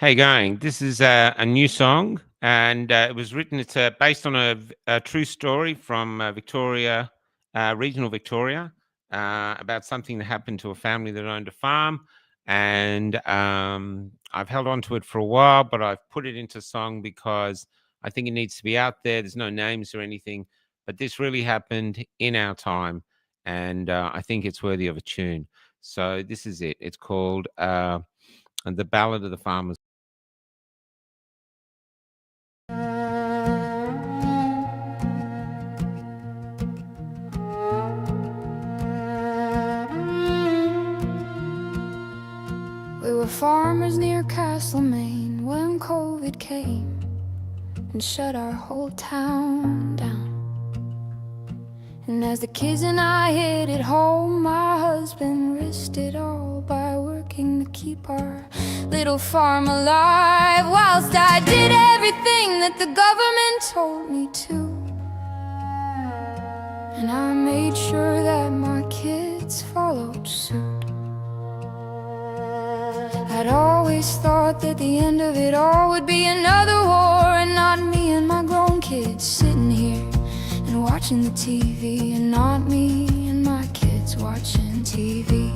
How you going? This is a new song, and it was written. It's based on a true story from Victoria, regional Victoria, about something that happened to a family that owned a farm. And I've held on to it for a while, but I've put it into song because I think it needs to be out there. There's no names or anything, but this really happened in our time, and I think it's worthy of a tune. So this is it. It's called "The Ballad of the Farmer's." We were farmers near Castlemaine when COVID came and shut our whole town down. And as the kids and I headed home, my husband risked it all by working to keep our little farm alive, whilst I did everything that the government told me to. And I made sure that my kids followed suit. I'd always thought that the end of it all would be another war, and not me and my grown kids sitting here and watching the TV, and not me and my kids watching TV.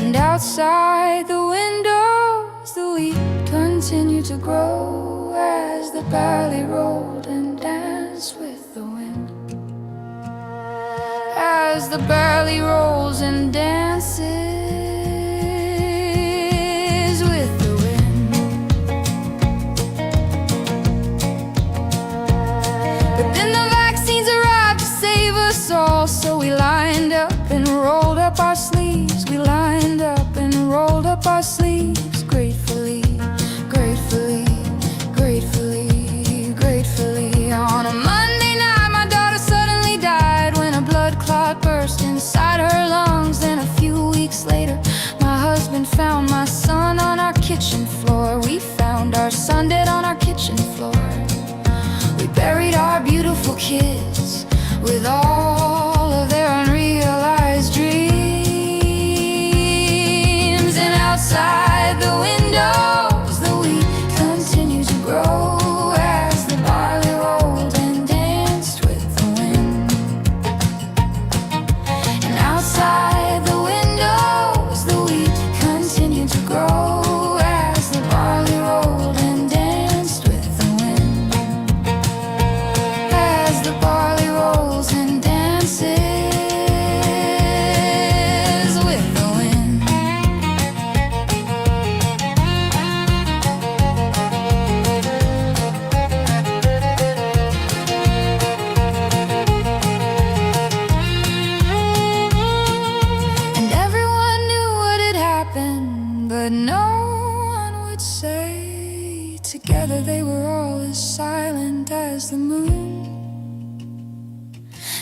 And outside the windows, the wheat continued to grow as the barley rolled and danced with the wind. As the barley rolls and dances all. So we lined up and rolled up our sleeves. We lined up and rolled up our sleeves. Gratefully, gratefully, gratefully, gratefully. On a Monday night, my daughter suddenly died when a blood clot burst inside her lungs. Then a few weeks later, my husband found my son on our kitchen floor. We found our son dead on our kitchen floor. We buried our beautiful kids with all of their unrealized dreams. And outside the windows, the wheat continued to grow as the barley rolled and danced with the wind. And outside the windows, the wheat continued to grow as the barley rolled and danced with the wind. As the barley rolls and dances with the wind. And everyone knew what had happened, but no one would say. Together they were all as silent as the moon.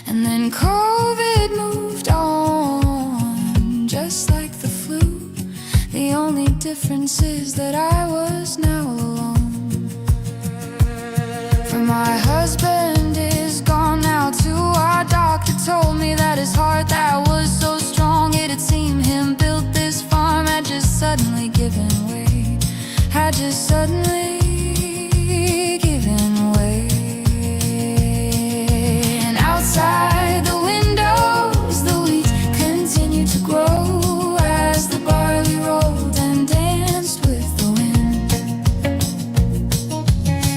And then COVID moved on, just like the flu. The only difference is that I was now alone. For my husband is gone now too. Our doctor told me that his heart that was so strong, it had seen him build this farm, had just suddenly given way. Had just suddenly given way. And outside the windows, the wheat continued to grow as the barley rolled and danced with the wind.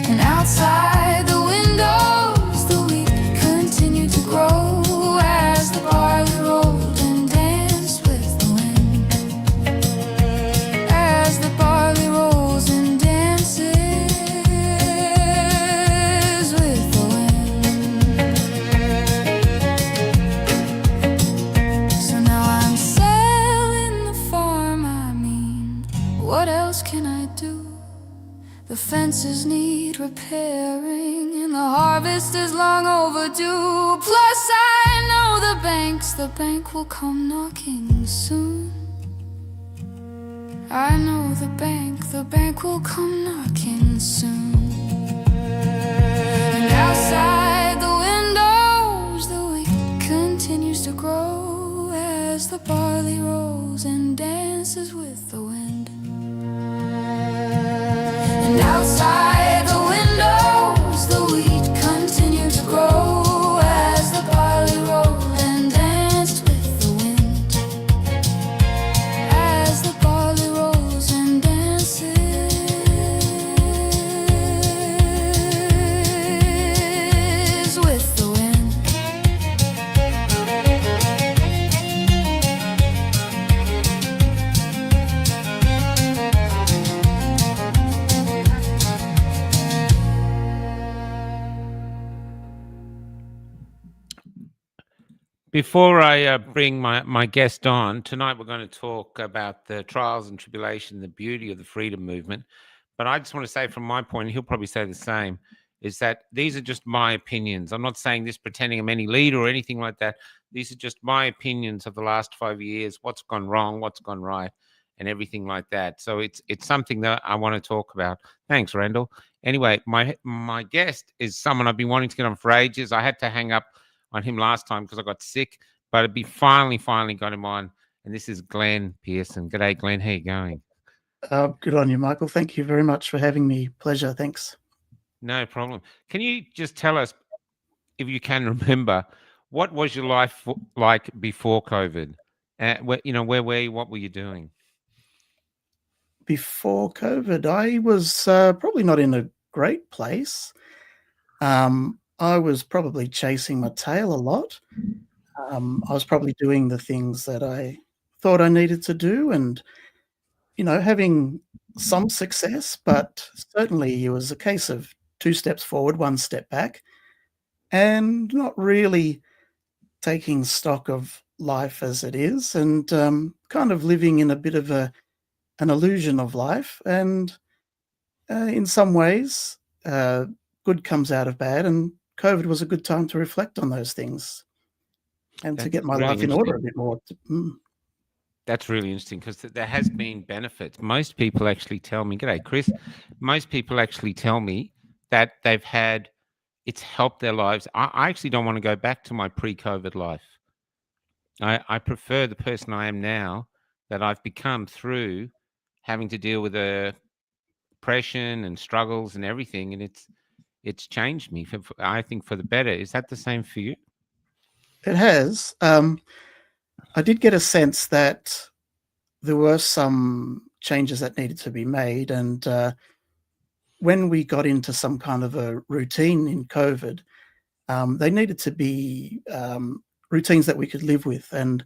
And outside the windows, the wheat continued to grow as the barley rolled and danced with the wind. As the barley rolls and dances with the wind. So now I'm selling the farm, I mean, what else can I do? The fences need repairing and the harvest is long overdue. Plus I know the bank will come knocking soon. I know the bank will come knocking soon. And outside the windows, the wheat continues to grow as the barley rolls and dances with the wind. Before I bring my guest on, tonight we're going to talk about the trials and tribulation, the beauty of the freedom movement. But I just want to say from my point, and he'll probably say the same, is that these are just my opinions. I'm not saying this pretending I'm any leader or anything like that. These are just my opinions of the last 5 years, what's gone wrong, what's gone right, and everything like that. So it's something that I want to talk about. Thanks, Randall. Anyway, my guest is someone I've been wanting to get on for ages. I had to hang up on him last time because I got sick, but we finally got him on. And this is Glenn Pearson. G'day, Glenn. How you going? Good on you, Michael. Thank you very much for having me. Pleasure. Thanks. No problem. Can you just tell us, if you can remember, what was your life like before COVID? Where were you? What were you doing? Before COVID, I was probably not in a great place. I was probably chasing my tail a lot. I was probably doing the things that I thought I needed to do and, having some success, but certainly it was a case of 2 steps forward, 1 step back, and not really taking stock of life as it is and kind of living in a bit of an illusion of life. And in some ways, good comes out of bad, and COVID was a good time to reflect on those things and to That's get my really life in order a bit more. That's really interesting because there has been benefits. Most people actually tell me, g'day, Chris. Most people actually tell me that it's helped their lives. I actually don't want to go back to my pre-COVID life. I prefer the person I am now that I've become through having to deal with the depression and struggles and everything. And it's changed me, I think, for the better. Is that the same for you? It has. I did get a sense that there were some changes that needed to be made. And when we got into some kind of a routine in COVID, they needed to be routines that we could live with. And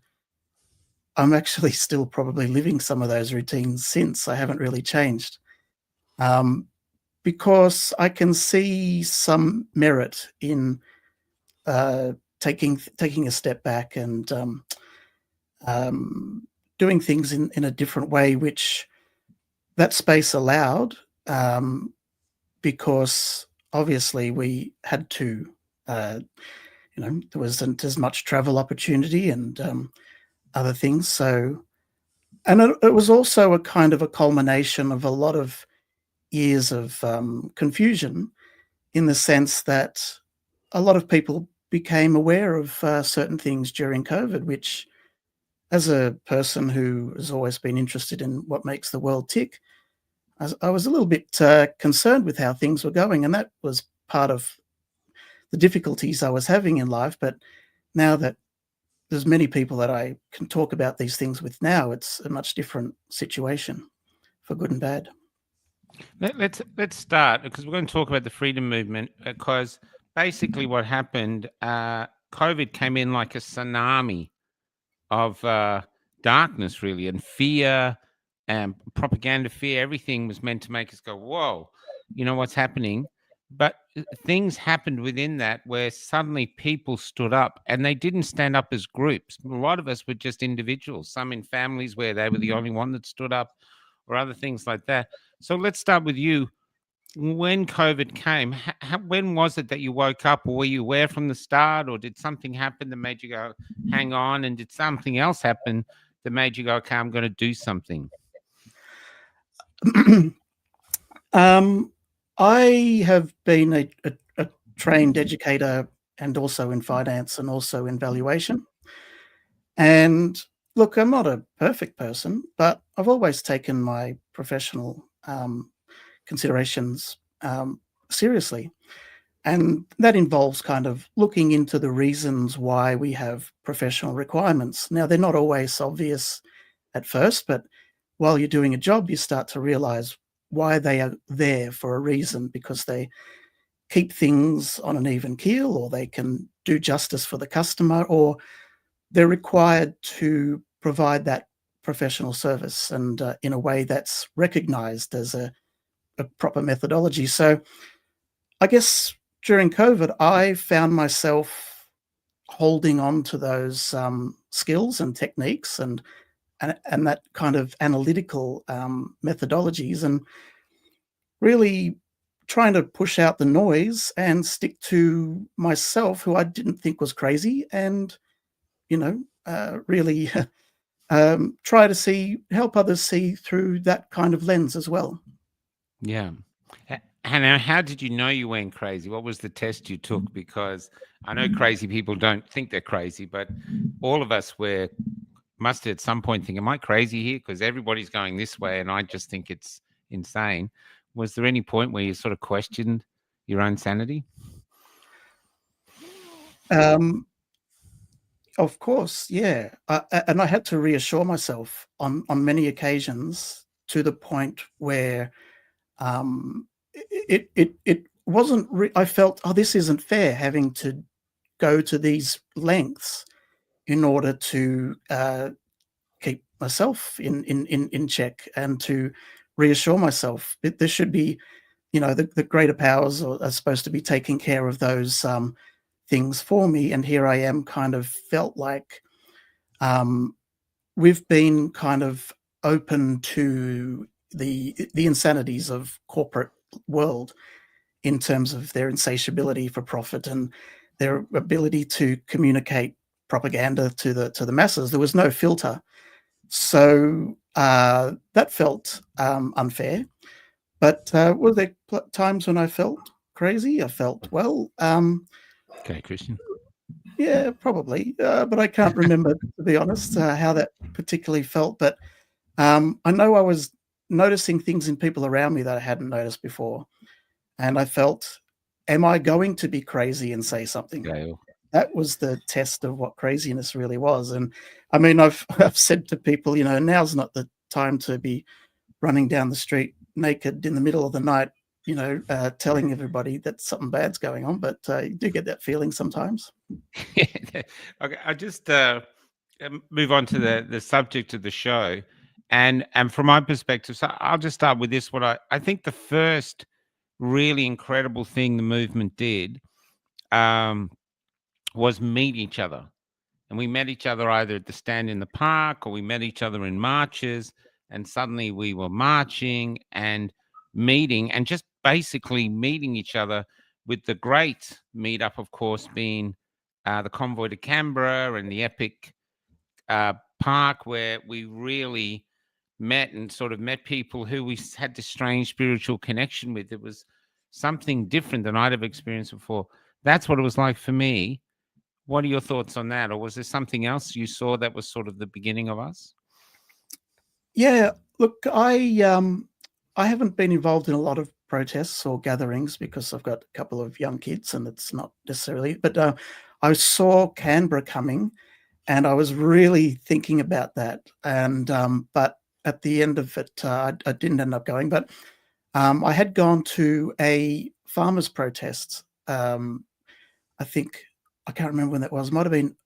I'm actually still probably living some of those routines since. I haven't really changed. Because I can see some merit in taking a step back and doing things in a different way, which that space allowed, because obviously we had to, there wasn't as much travel opportunity and other things. So, and it was also a kind of a culmination of a lot of years of confusion, in the sense that a lot of people became aware of certain things during COVID, which, as a person who has always been interested in what makes the world tick, I was a little bit concerned with how things were going, and that was part of the difficulties I was having in life. But now that there's many people that I can talk about these things with now, it's a much different situation, for good and bad. Let's start, because we're going to talk about the freedom movement, because basically what happened, COVID came in like a tsunami of darkness, really, and fear and propaganda. Fear, everything was meant to make us go, whoa, what's happening? But things happened within that where suddenly people stood up, and they didn't stand up as groups. A lot of us were just individuals, some in families where they were the only one that stood up, or other things like that. So let's start with you. When COVID came, when was it that you woke up, or were you aware from the start, or did something happen that made you go, hang on? And did something else happen that made you go, okay, I'm going to do something? I have been a trained educator, and also in finance and also in valuation. And look, I'm not a perfect person, but I've always taken my professional considerations seriously. And that involves kind of looking into the reasons why we have professional requirements. Now, they're not always obvious at first, but while you're doing a job, you start to realize why they are there for a reason, because they keep things on an even keel, or they can do justice for the customer, or they're required to provide that professional service, and in a way that's recognized as a proper methodology. So I guess during COVID, I found myself holding on to those skills and techniques and that kind of analytical methodologies, and really trying to push out the noise and stick to myself, who I didn't think was crazy, and really try to help others see through that kind of lens as well. Yeah. Hannah, how did you know you went crazy? What was the test you took? Because I know crazy people don't think they're crazy, but all of us must at some point think, am I crazy here? Because everybody's going this way and I just think it's insane. Was there any point where you sort of questioned your own sanity? Of course, yeah. And I had to reassure myself on many occasions, to the point where it wasn't. I felt, oh, this isn't fair, having to go to these lengths in order to keep myself in check, and to reassure myself that there should be, the greater powers are supposed to be taking care of those things for me. And here I am, kind of felt like we've been kind of open to the insanities of corporate world, in terms of their insatiability for profit and their ability to communicate propaganda to the masses. There was no filter. So that felt unfair. But were there times when I felt crazy? I felt, well, Okay, Christian. yeah, probably. But I can't remember, to be honest, how that particularly felt. But I know I was noticing things in people around me that I hadn't noticed before. And I felt, am I going to be crazy and say something? Gail. That was the test of what craziness really was. And I mean, I've said to people, now's not the time to be running down the street naked in the middle of the night, telling everybody that something bad's going on. But you do get that feeling sometimes. Okay, I just move on to the subject of the show, and from my perspective, so I'll just start with this. What I think the first really incredible thing the movement did was meet each other. And we met each other either at the stand in the park, or we met each other in marches. And suddenly we were marching and meeting, and just basically meeting each other, with the great meetup, of course, being the convoy to Canberra and the epic park, where we really met and sort of met people who we had this strange spiritual connection with. It was something different than I'd have experienced before. That's what it was like for me. What are your thoughts on that? Or was there something else you saw that was sort of the beginning of us? Yeah, look, I haven't been involved in a lot of protests or gatherings, because I've got a couple of young kids, and it's not necessarily. But I saw Canberra coming, and I was really thinking about that. And but at the end of it, I didn't end up going. But I had gone to a farmers' protest. I think, I can't remember when that was. It might have been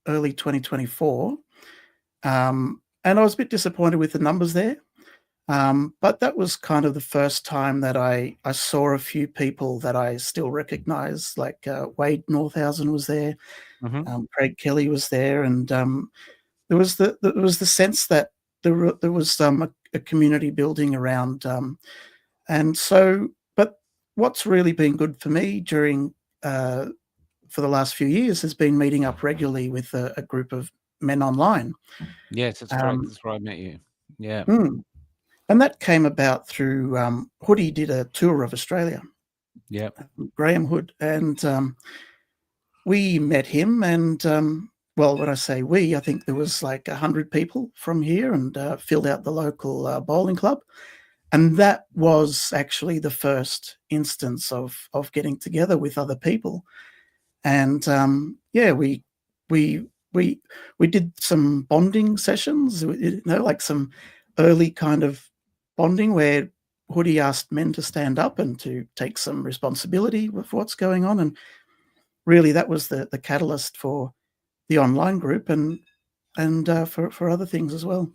early 2024. And I was a bit disappointed with the numbers there. But that was kind of the first time that I saw a few people that I still recognize, like Wade Northhausen was there, Craig Kelly was there, and there was the sense that there was a community building around. And so, but what's really been good for me during for the last few years has been meeting up regularly with a group of men online. Yes, that's correct. That's where I met you. Yeah. And that came about through Hoodie did a tour of Australia. Yeah. Graham Hood. And we met him. And well, when I say we, I think there was like 100 people from here, and filled out the local bowling club. And that was actually the first instance of getting together with other people. And yeah, we did some bonding sessions, like some early kind of bonding, where Hoodie asked men to stand up and to take some responsibility for what's going on. And really, that was the catalyst for the online group, and for other things as well.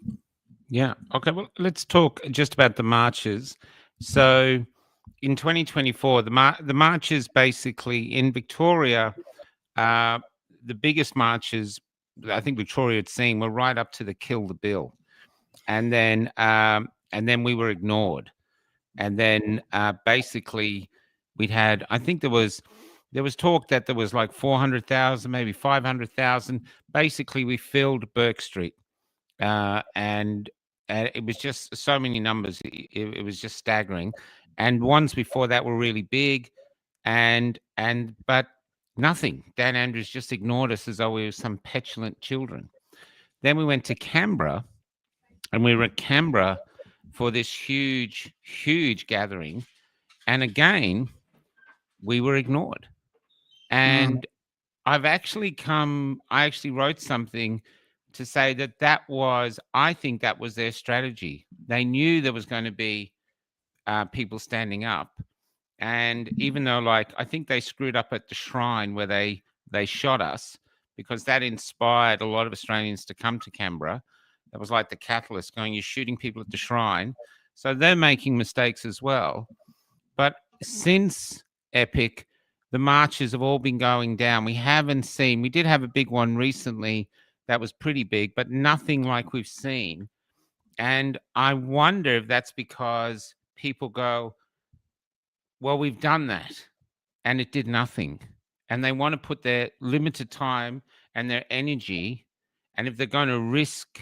Yeah. Okay. Well, let's talk just about the marches. So, in 2024, the marches basically in Victoria, the biggest marches I think Victoria had seen were right up to the Kill the Bill, and then we were ignored, and then basically we'd had, I think there was talk that there was like 400,000, maybe 500,000. Basically, we filled Burke Street, and it was just so many numbers. It was just staggering, and ones before that were really big, but nothing. Dan Andrews just ignored us as though we were some petulant children. Then we went to Canberra, and we were at Canberra for this huge, huge gathering, and again we were ignored. And I actually wrote something to say I think that was their strategy. They knew there was going to be people standing up. And even though, like, I think they screwed up at the shrine where they shot us, because that inspired a lot of Australians to come to Canberra. That was like the catalyst, going, you're shooting people at the shrine. So they're making mistakes as well. But since Epic, the marches have all been going down. We did have a big one recently that was pretty big, but nothing like we've seen. And I wonder if that's because people go, well, we've done that and it did nothing. And they want to put their limited time and their energy, and if they're going to risk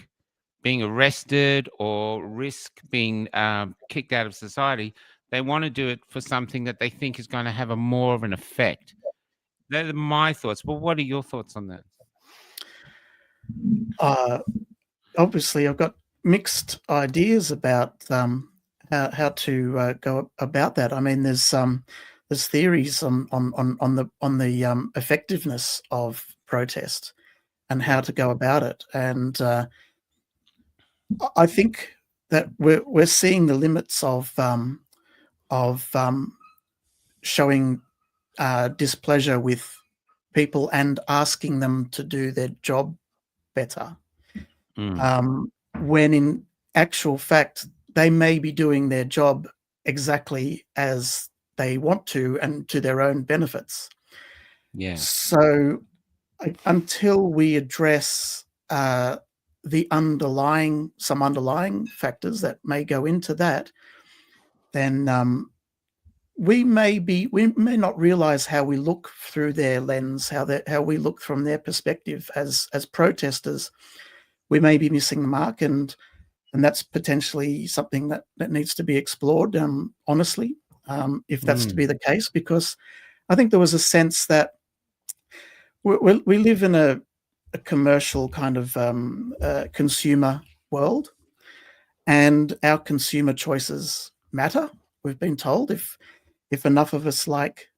being arrested or risk being kicked out of society, they want to do it for something that they think is going to have more of an effect. They're my thoughts. But what are your thoughts on that? Obviously, I've got mixed ideas about how to go about that. I mean, there's theories on the effectiveness of protest and how to go about it, and I think that we're seeing the limits of showing displeasure with people and asking them to do their job better. When in actual fact, they may be doing their job exactly as they want to and to their own benefits. Yeah. So until we address some underlying factors that may go into that, then we may not realize how we look through their lens, how we look from their perspective as protesters. We may be missing the mark, and that's potentially something that needs to be explored honestly, if that's to be the case, because I think there was a sense that we live in a commercial kind of consumer world, and our consumer choices matter. We've been told if enough of us like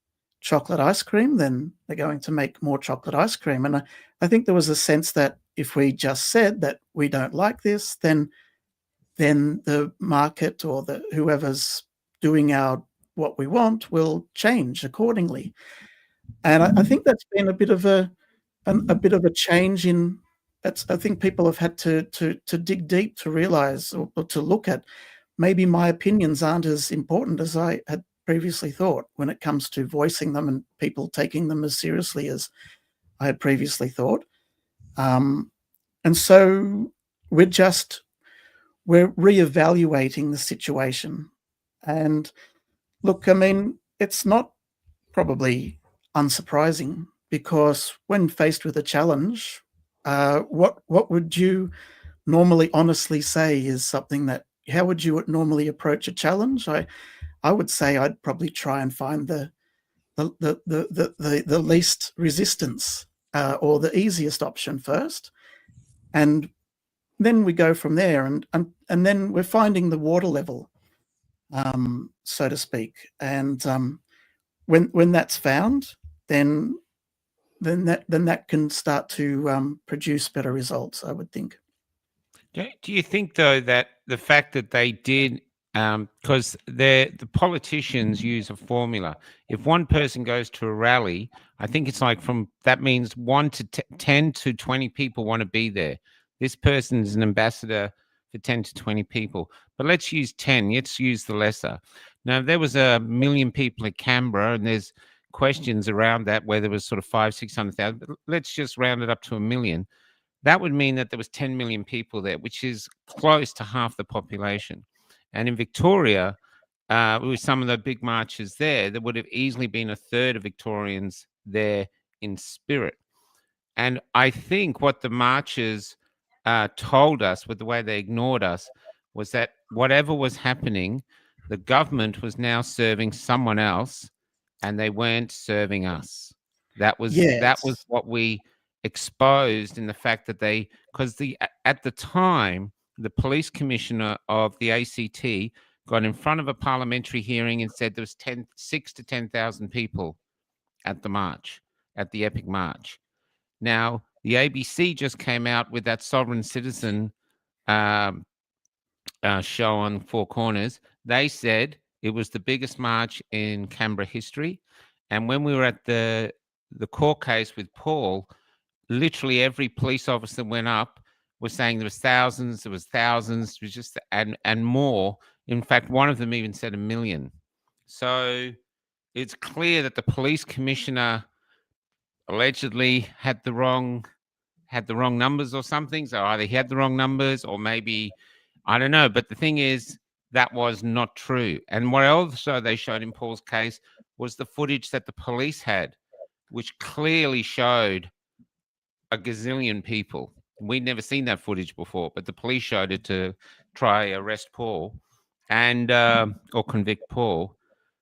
chocolate ice cream, then they're going to make more chocolate ice cream. And I think there was a sense that if we just said that we don't like this, then the market or whoever's doing what we want will change accordingly. And I think that's been a bit of a change in. I think people have had to dig deep to realize or to look at, maybe my opinions aren't as important as I had previously thought when it comes to voicing them and people taking them as seriously as I had previously thought. And so we're reevaluating the situation. And look, I mean, it's not probably unsurprising, because when faced with a challenge, what would you normally honestly say is something that, how would you normally approach a challenge? I would say I'd probably try and find the least resistance or the easiest option first, and then we go from there. And then we're finding the water level, so to speak. And when that's found, then that can start to produce better results, I would think. Do you think, though, that the fact that they did, because the politicians use a formula. If one person goes to a rally, I think it's like that means 1 to 10 to 20 people want to be there. This person is an ambassador for 10 to 20 people. But let's use 10. Let's use the lesser. Now, if there was 1 million people at Canberra and there's questions around that, where there was sort of 500,000, 600,000. But let's just round it up to 1 million. That would mean that there was 10 million people there, which is close to half the population. And in Victoria, with some of the big marches there would have easily been a third of Victorians there in spirit. And I think what the marchers told us, with the way they ignored us, was that whatever was happening, the government was now serving someone else, and they weren't serving us. That was Yes. what we exposed in the fact that because at the time, the police commissioner of the ACT got in front of a parliamentary hearing and said there was 6 to 10,000 people at the march, at the Epic March. Now, the ABC just came out with that Sovereign Citizen show on Four Corners. They said it was the biggest march in Canberra history. And when we were at the court case with Paul, literally every police officer that went up was saying there was thousands, it was just and more. In fact, one of them even said 1 million. So it's clear that the police commissioner allegedly had the wrong numbers or something. So either he had the wrong numbers, or maybe, I don't know. But the thing is, that was not true. And what also they showed in Paul's case was the footage that the police had, which clearly showed a gazillion people. We'd never seen that footage before, but the police showed it to try arrest Paul and or convict Paul.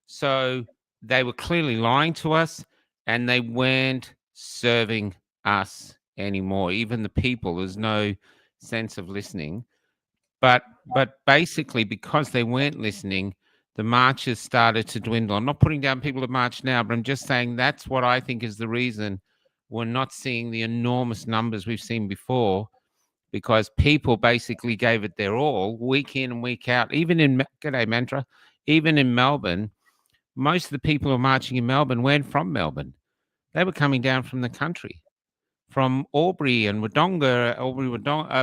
So they were clearly lying to us, and they weren't serving us anymore. Even the people, there's no sense of listening. But basically, because they weren't listening, the marches started to dwindle. I'm not putting down people that march now, but I'm just saying that's what I think is the reason we're not seeing the enormous numbers we've seen before, because people basically gave it their all week in and week out. Even in G'day Mantra, even in Melbourne, most of the people who are marching in Melbourne weren't from Melbourne. They were coming down from the country, from Albury and Wodonga,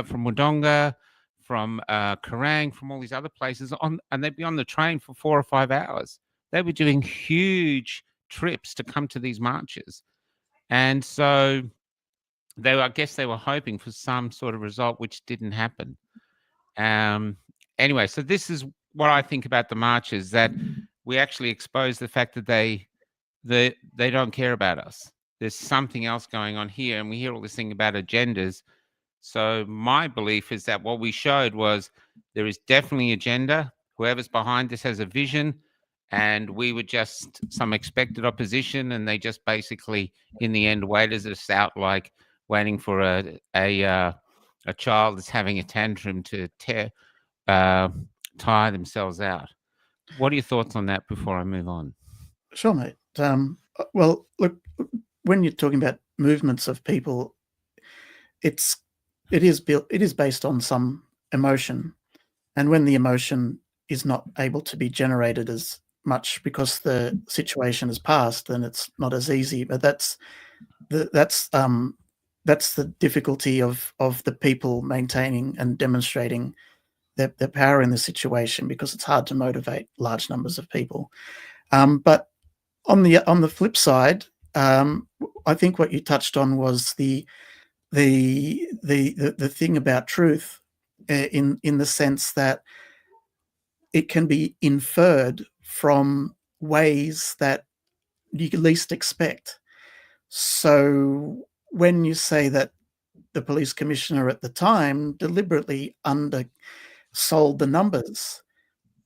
from Wodonga, from Kerrang, from all these other places, and they'd be on the train for 4 or 5 hours. They were doing huge trips to come to these marches. And so I guess they were hoping for some sort of result, which didn't happen. Anyway, so this is what I think about the marches, that we actually expose the fact that they don't care about us. There's something else going on here, and we hear all this thing about agendas. So my belief is that what we showed was there is definitely agenda. Whoever's behind this has a vision, and we were just some expected opposition, and they just basically, in the end, waited us out, like waiting for a child that's having a tantrum to tire themselves out. What are your thoughts on that before I move on? Sure, mate. Well, look, when you're talking about movements of people, it is based on some emotion, and when the emotion is not able to be generated as much because the situation has passed, then it's not as easy. But that's the difficulty of the people maintaining and demonstrating their power in the situation, because it's hard to motivate large numbers of people. But on the flip side, I think what you touched on was the thing about truth, in the sense that it can be inferred from ways that you least expect. So when you say that the police commissioner at the time deliberately undersold the numbers,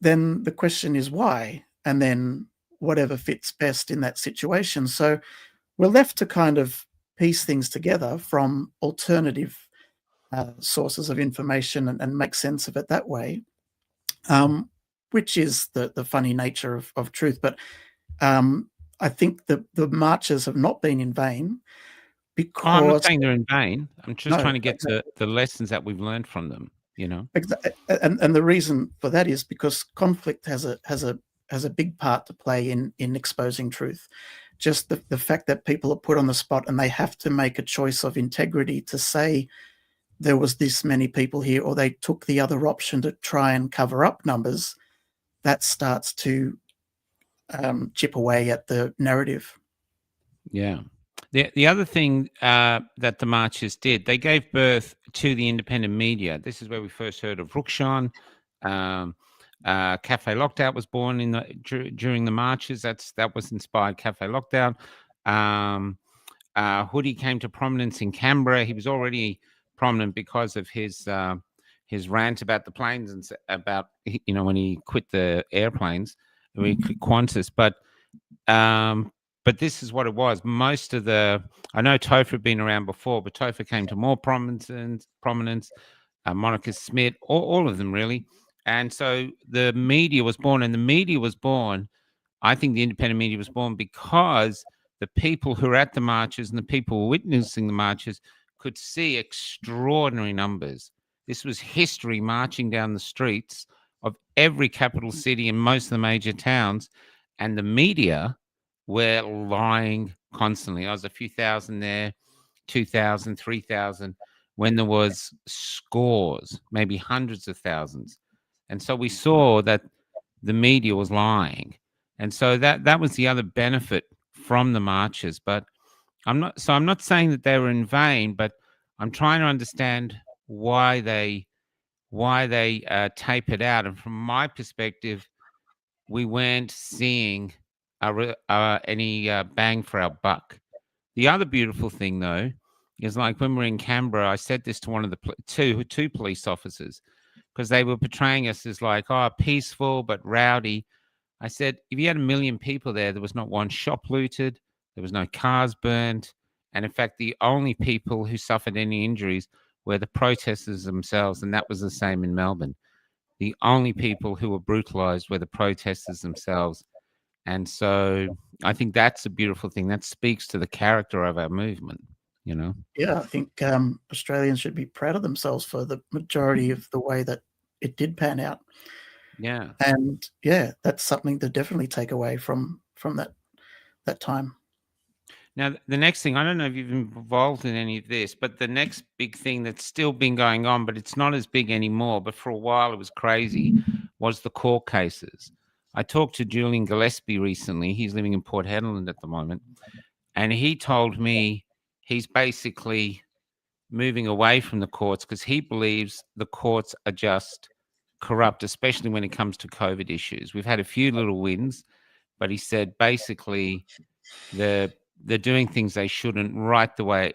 then the question is why, and then whatever fits best in that situation. So we're left to kind of piece things together from alternative sources of information and make sense of it that way, which is the funny nature of truth. But I think the marches have not been in vain, because... Oh, I'm not saying they're in vain. I'm just trying to get exactly. the lessons that we've learned from them, you know? And the reason for that is because conflict has a big part to play in exposing truth. Just the fact that people are put on the spot and they have to make a choice of integrity to say there was this many people here, or they took the other option to try and cover up numbers, that starts to chip away at the narrative. Yeah. The other thing that the marches did, they gave birth to the independent media. This is where we first heard of Rukshan. Um, Cafe Lockdown was born during the marches. That was inspired Cafe Lockdown. Um, Hoodie came to prominence in Canberra. He was already prominent because of his rant about the planes and about when he quit the airplanes, when he quit Qantas, um, but this is what it was. Most of I know Topher had been around before, but Topher came to more prominence. Monica Smith, all of them really. And so the media was born, and the media was born. I think the independent media was born because the people who were at the marches and the people who were witnessing the marches could see extraordinary numbers. This was history marching down the streets of every capital city and most of the major towns, and the media were lying constantly. I was a few thousand there, 2,000, 3,000, when there was scores, maybe hundreds of thousands. And so we saw that the media was lying. And so that was the other benefit from the marches. But I'm not saying that they were in vain, but I'm trying to understand why they tapered out. And from my perspective, we weren't seeing any bang for our buck. The other beautiful thing, though, is like when we're in Canberra, I said this to one of the two police officers, because they were portraying us as like, oh, peaceful but rowdy. I said, if you had 1 million people there was not one shop looted, there was no cars burnt. And in fact, the only people who suffered any injuries were the protesters themselves. And that was the same in Melbourne. The only people who were brutalized were the protesters themselves. And so I think that's a beautiful thing. That speaks to the character of our movement, Yeah, I think Australians should be proud of themselves for the majority of the way that it did pan out. Yeah. And yeah, that's something to definitely take away from that time. Now, the next thing, I don't know if you've been involved in any of this, but the next big thing that's still been going on, but it's not as big anymore, but for a while it was crazy, was the court cases. I talked to Julian Gillespie recently. He's living in Port Hedland at the moment. And he told me he's basically moving away from the courts because he believes the courts are just corrupt, especially when it comes to COVID issues. We've had a few little wins, but he said basically they're doing things they shouldn't right the way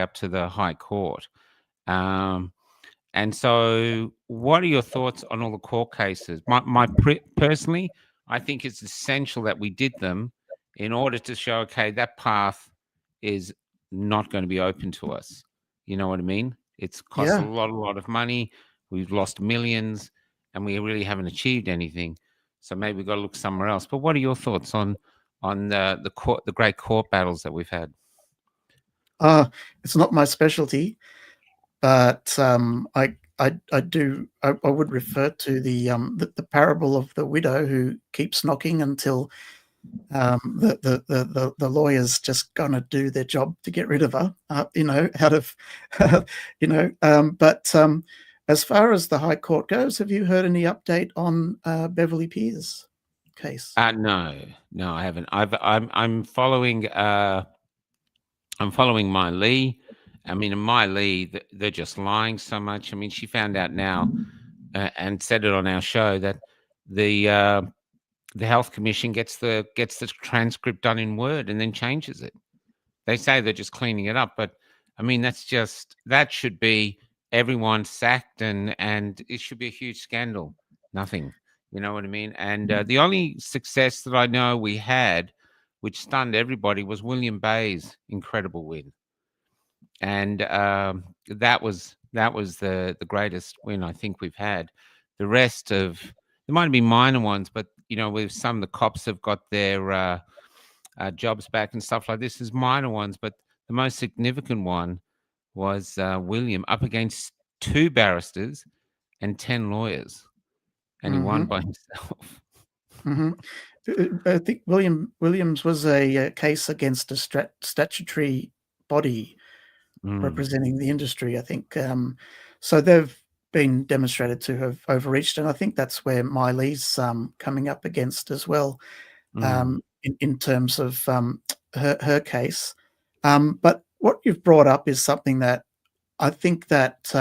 up to the High Court. And so, what are your thoughts on all the court cases? Personally, I think it's essential that we did them in order to show, okay, that path is not going to be open to us. You know what I mean? It's cost a Yeah. lot of money. We've lost millions, and we really haven't achieved anything. So maybe we've got to look somewhere else. But what are your thoughts on the great court battles that we've had? It's not my specialty, but I would refer to the parable of the widow who keeps knocking until the lawyer's just gonna do their job to get rid of her, out of, But as far as the High Court goes, have you heard any update on Beverly Peirce case? No, I haven't. I'm following. I'm following Mai Lee. I mean, in Mai Lee, they're just lying so much. I mean, she found out now and said it on our show that the Health Commission gets the transcript done in Word and then changes it. They say they're just cleaning it up, but I mean, that should be everyone sacked and it should be a huge scandal. Nothing, you know what I mean? And the only success that I know we had, which stunned everybody, was William Bay's incredible win, and that was the greatest win I think we've had. The rest of there might be minor ones, but with some of the cops have got their jobs back and stuff like this, is minor ones, but the most significant one was William up against 2 barristers and 10 lawyers, and he won by himself. I think Williams was a case against a statutory body representing the industry, I think. So they've been demonstrated to have overreached, and I think that's where Mai Lee's coming up against as well, in terms of her case. But what you've brought up is something that I think that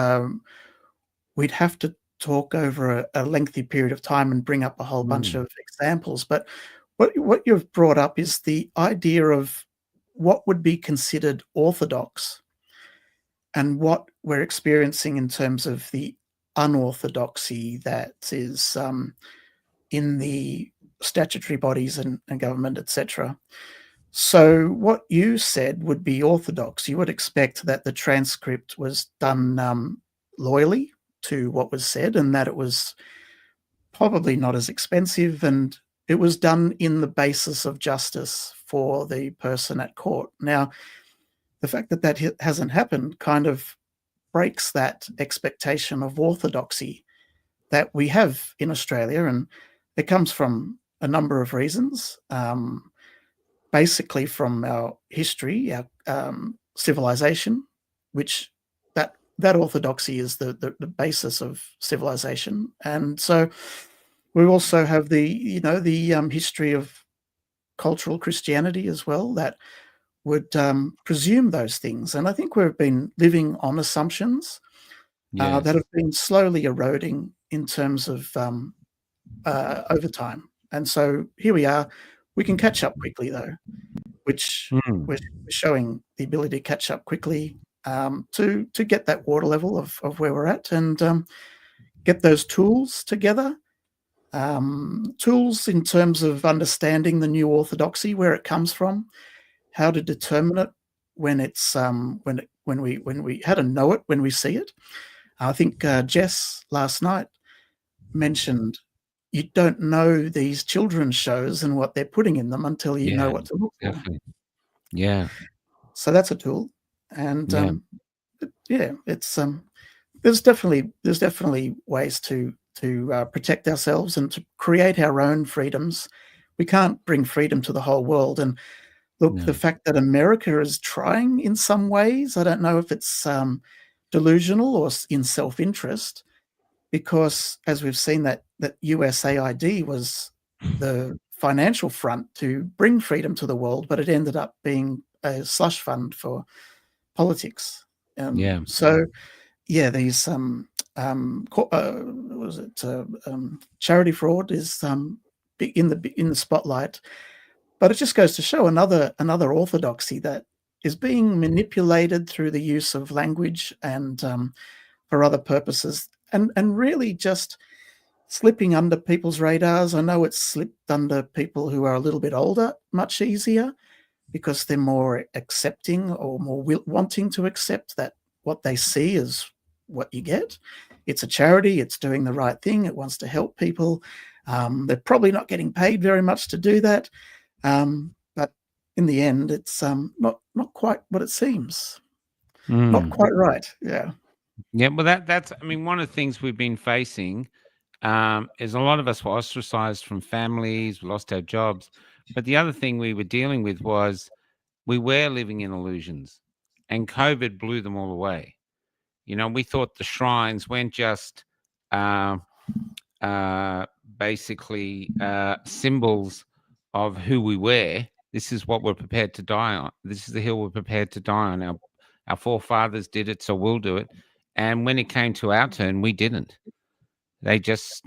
we'd have to talk over a lengthy period of time and bring up a whole bunch of examples. But what you've brought up is the idea of what would be considered orthodox and what we're experiencing in terms of the unorthodoxy that is in the statutory bodies and government, etc. So what you said would be orthodox. You would expect that the transcript was done loyally to what was said, and that it was probably not as expensive, and it was done in the basis of justice for the person at court. Now, the fact that that hasn't happened kind of breaks that expectation of orthodoxy that we have in Australia, and it comes from a number of reasons. Basically from our history, our civilization, which that orthodoxy is the basis of civilization. And so we also have the history of cultural Christianity as well that would presume those things. And I think we've been living on assumptions that have been slowly eroding in terms of over time. And so here we are. We can catch up quickly, though, which we're showing the ability to catch up quickly to get that water level of where we're at and get those tools together. Tools in terms of understanding the new orthodoxy, where it comes from, how to determine it when it's when we how to know it when we see it. I think Jess last night mentioned you don't know these children's shows and what they're putting in them until you know what to look for. Definitely. Yeah. So that's a tool, and it's there's definitely ways to protect ourselves and to create our own freedoms. We can't bring freedom to the whole world, and look, the fact that America is trying in some ways, I don't know if it's delusional or in self-interest, because as we've seen that USAID was the financial front to bring freedom to the world, but it ended up being a slush fund for politics. So these charity fraud is in the spotlight, but it just goes to show another orthodoxy that is being manipulated through the use of language and for other purposes, and really just slipping under people's radars. I know it's slipped under people who are a little bit older much easier because they're more accepting or more wanting to accept that what they see is what you get. It's a charity. It's doing the right thing. It wants to help people. They're probably not getting paid very much to do that. But in the end, it's not quite what it seems. Not quite right. Yeah. Yeah. Well, that's, I mean, one of the things we've been facing is a lot of us were ostracized from families, we lost our jobs. But the other thing we were dealing with was we were living in illusions, and COVID blew them all away. You know, we thought the shrines weren't just basically symbols of who we were. This is what we're prepared to die on. This is the hill we're prepared to die on. Our forefathers did it, so we'll do it. And when it came to our turn, we didn't. They just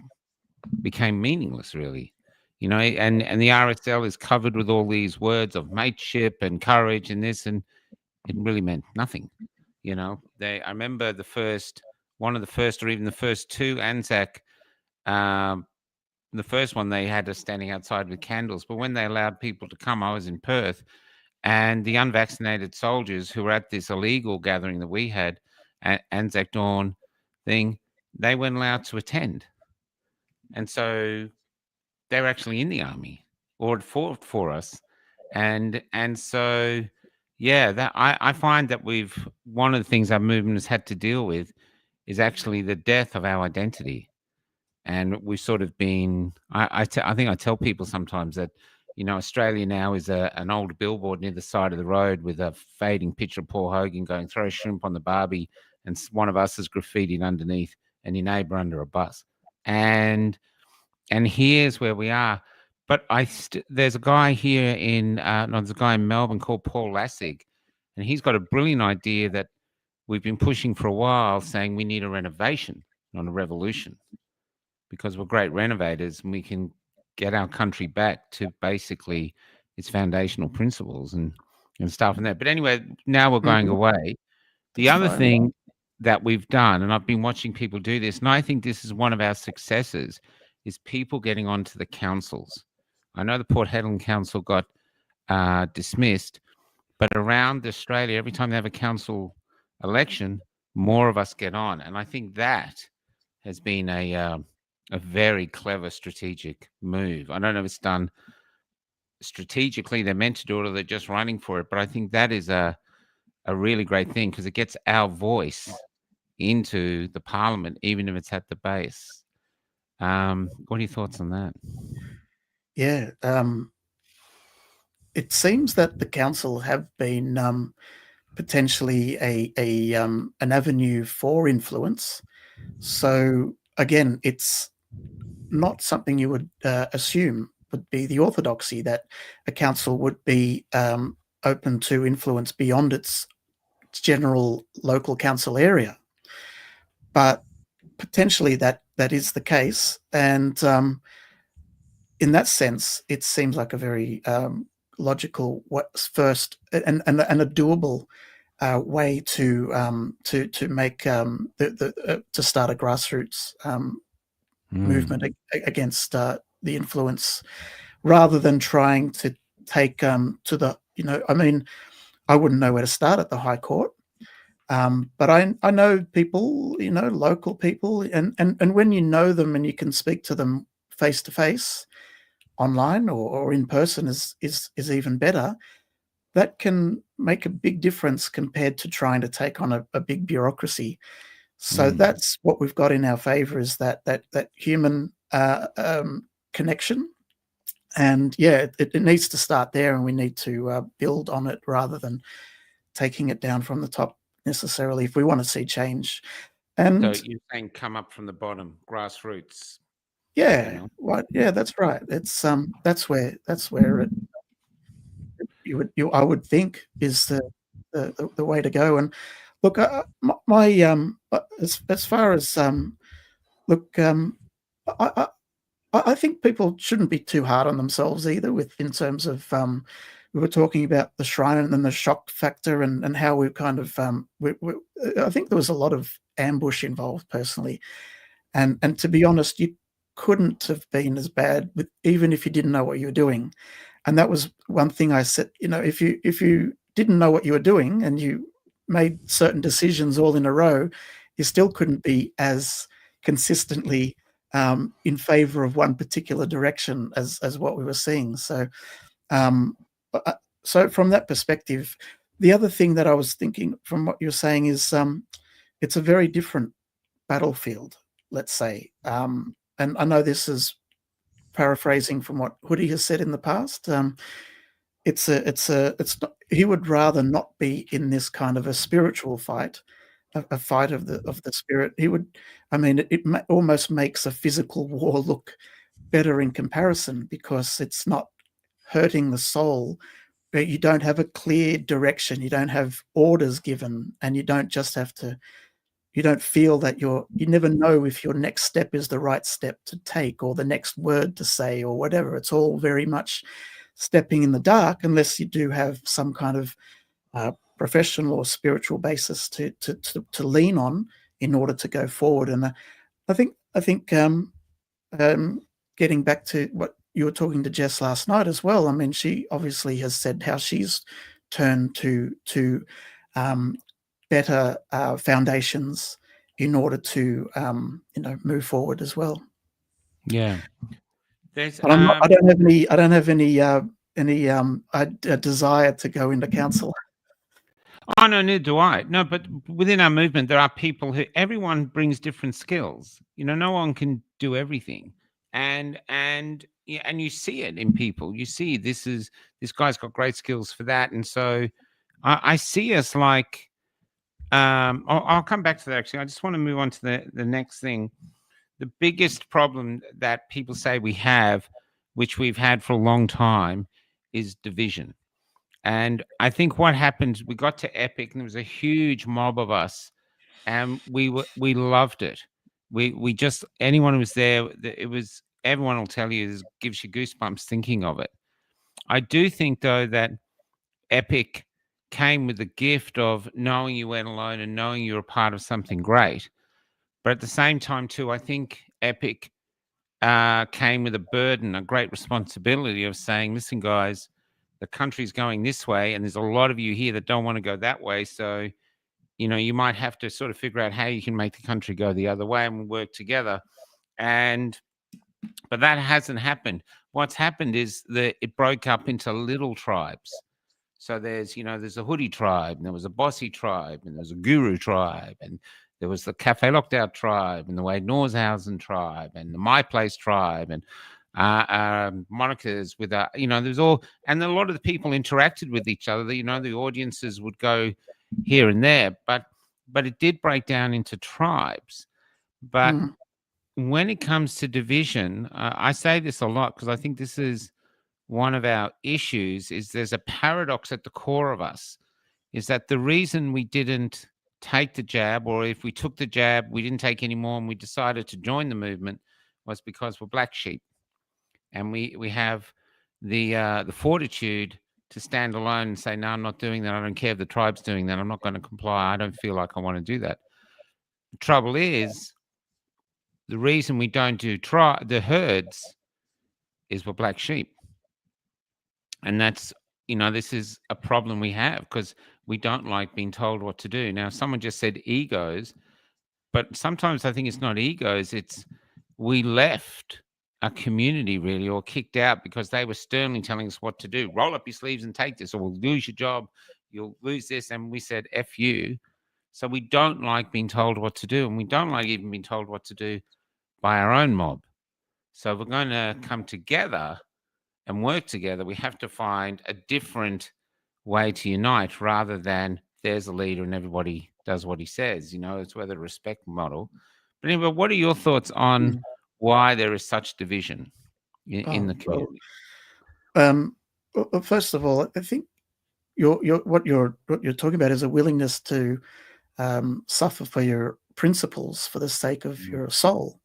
became meaningless, really. You know, and the RSL is covered with all these words of mateship and courage and this, and it really meant nothing. You know, I remember one of the first, or even the first two Anzac, the first one they had us standing outside with candles, but when they allowed people to come, I was in Perth, and the unvaccinated soldiers who were at this illegal gathering that we had, Anzac Dawn thing, they weren't allowed to attend. And so they were actually in the army or had fought for us. And so, yeah, that I find that one of the things our movement has had to deal with is actually the death of our identity. And we've sort of been, I think I tell people sometimes that, you know, Australia now is an old billboard near the side of the road with a fading picture of Paul Hogan going, throw shrimp on the barbie, and one of us is graffitied underneath, and your neighbour under a bus. And here's where we are. But there's a guy here in no, there's a guy in Melbourne called Paul Lassig, and he's got a brilliant idea that we've been pushing for a while, saying we need a renovation, not a revolution, because we're great renovators and we can get our country back to basically its foundational principles and stuff and that. But anyway, now we're going Mhm. away. The That's other fine. thing that we've done, and I've been watching people do this, and I think this is one of our successes, is people getting onto the councils. I know the Port Hedland Council got dismissed, but around Australia, every time they have a council election, more of us get on, and I think that has been a very clever strategic move. I don't know if it's done strategically; they're meant to do it, or they're just running for it. But I think that is a really great thing because it gets our voice into the parliament, even if it's at the base. What are your thoughts on that? Yeah, it seems that the council have been potentially an avenue for influence. So again, it's not something you would assume would be the orthodoxy that a council would be open to influence beyond its general local council area. But potentially that is the case, and in that sense, it seems like a very logical first and a doable way to make to start a grassroots movement against the influence, rather than trying to take to the I mean, I wouldn't know where to start at the High Court. But I know people, local people, and when you know them and you can speak to them face to face, online or in person is even better. That can make a big difference compared to trying to take on a big bureaucracy. So that's what we've got in our favor, is that human connection. And yeah, it needs to start there, and we need to build on it rather than taking it down from the top necessarily if we want to see change. So And you're saying come up from the bottom, grassroots. yeah, yeah, that's right. It's that's where it I would think is the way to go. And look, as far as look, I, I I think people shouldn't be too hard on themselves either. In terms of we were talking about the shrine and then the shock factor, and how we kind of I think there was a lot of ambush involved personally, and to be honest, you couldn't have been as bad with, even if you didn't know what you were doing. And that was one thing I said, if you didn't know what you were doing and you made certain decisions all in a row, you still couldn't be as consistently in favor of one particular direction as what we were seeing. So, um, so from that perspective, the other thing that I was thinking from what you're saying is it's a very different battlefield, let's say. And I know this is paraphrasing from what Hoodie has said in the past. It's not, he would rather not be in this kind of a spiritual fight, a fight of the spirit. He would, I mean, almost makes a physical war look better in comparison, because it's not hurting the soul, but you don't have a clear direction, you don't have orders given, and you don't just have to. You don't feel that you never know if your next step is the right step to take, or the next word to say, or whatever. It's all very much stepping in the dark, unless you do have some kind of professional or spiritual basis to lean on in order to go forward. And I think getting back to what you were talking to Jess last night as well. I mean, she obviously has said how she's turned to better foundations in order to move forward as well. Yeah. There's But I don't have any desire to go into council. oh no, neither do I. No, but within our movement, there are people who everyone brings different skills. No one can do everything, and yeah, and you see it in people. You see this guy's got great skills for that, and so I see us like. I'll come back to that actually. I just want to move on to the next thing. The biggest problem that people say we have which we've had for a long time, is division. And I think what happened, we got to Epic, and there was a huge mob of us, and we loved it. We just, anyone who was there, it was, everyone will tell you, this gives you goosebumps thinking of it. I do think though that Epic came with the gift of knowing you went alone and knowing you were part of something great. But at the same time too, I think Epic came with a burden, a great responsibility of saying, listen, guys, the country's going this way, and there's a lot of you here that don't want to go that way. So, you might have to sort of figure out how you can make the country go the other way and work together. But that hasn't happened. What's happened is that it broke up into little tribes. So there's a Hoodie tribe, and there was a Bossy tribe, and there's a Guru tribe, and there was the Cafe Lockdown tribe, and the Wade Norshausen tribe, and the My Place tribe, and monikers with there's all, and a lot of the people interacted with each other. The audiences would go here and there, but it did break down into tribes. But when it comes to division, I say this a lot because I think this is one of our issues, is there's a paradox at the core of us, is that the reason we didn't take the jab, or if we took the jab, we didn't take any more and we decided to join the movement, was because we're black sheep. And we have the fortitude to stand alone and say, no, I'm not doing that. I don't care if the tribe's doing that. I'm not going to comply. I don't feel like I want to do that. The trouble is, the reason we don't do the herds is we're black sheep. And that's, this is a problem we have because we don't like being told what to do. Now, someone just said egos, but sometimes I think it's not egos. It's we left a community really, or kicked out because they were sternly telling us what to do. Roll up your sleeves and take this, or we'll lose your job. You'll lose this. And we said, F you. So we don't like being told what to do. And we don't like even being told what to do by our own mob. So if we're going to come together and work together, we have to find a different way to unite rather than there's a leader and everybody does what he says. It's where the respect model. But anyway, what are your thoughts on why there is such division in the community? Well, first of all, I think what you're talking about is a willingness to suffer for your principles for the sake of your soul,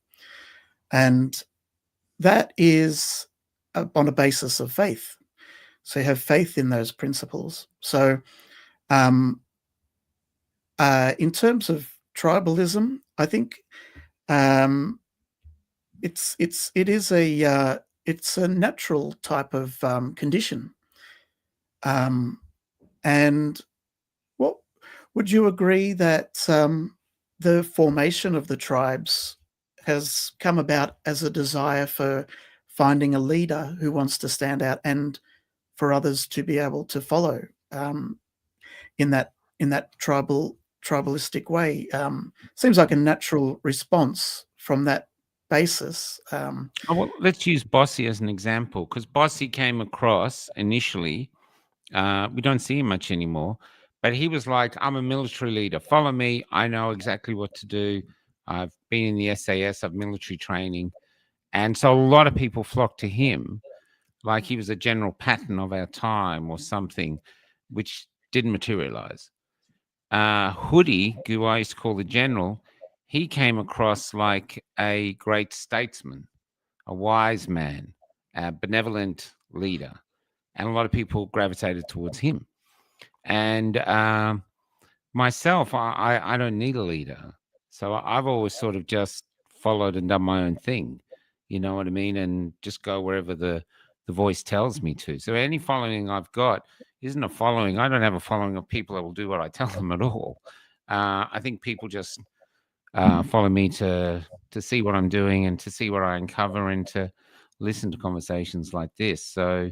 and that is on a basis of faith. So you have faith in those principles. So in terms of tribalism, I think it's a natural type of condition. And what would you agree that the formation of the tribes has come about as a desire for finding a leader who wants to stand out and for others to be able to follow in that tribalistic way? Seems like a natural response from that basis. Well, let's use Bossy as an example, because Bossy came across initially, we don't see him much anymore, but he was like, I'm a military leader. Follow me. I know exactly what to do. I've been in the SAS, I've military training. And so a lot of people flocked to him like he was a General Patton of our time or something, which didn't materialize. Hoodie, who I used to call the general, he came across like a great statesman, a wise man, a benevolent leader. And a lot of people gravitated towards him. And myself, I don't need a leader. So I've always sort of just followed and done my own thing. You know what I mean? And just go wherever the voice tells me to. So any following I've got isn't a following. I don't have a following of people that will do what I tell them at all. I think people just follow me to see what I'm doing and to see what I uncover and to listen to conversations like this. So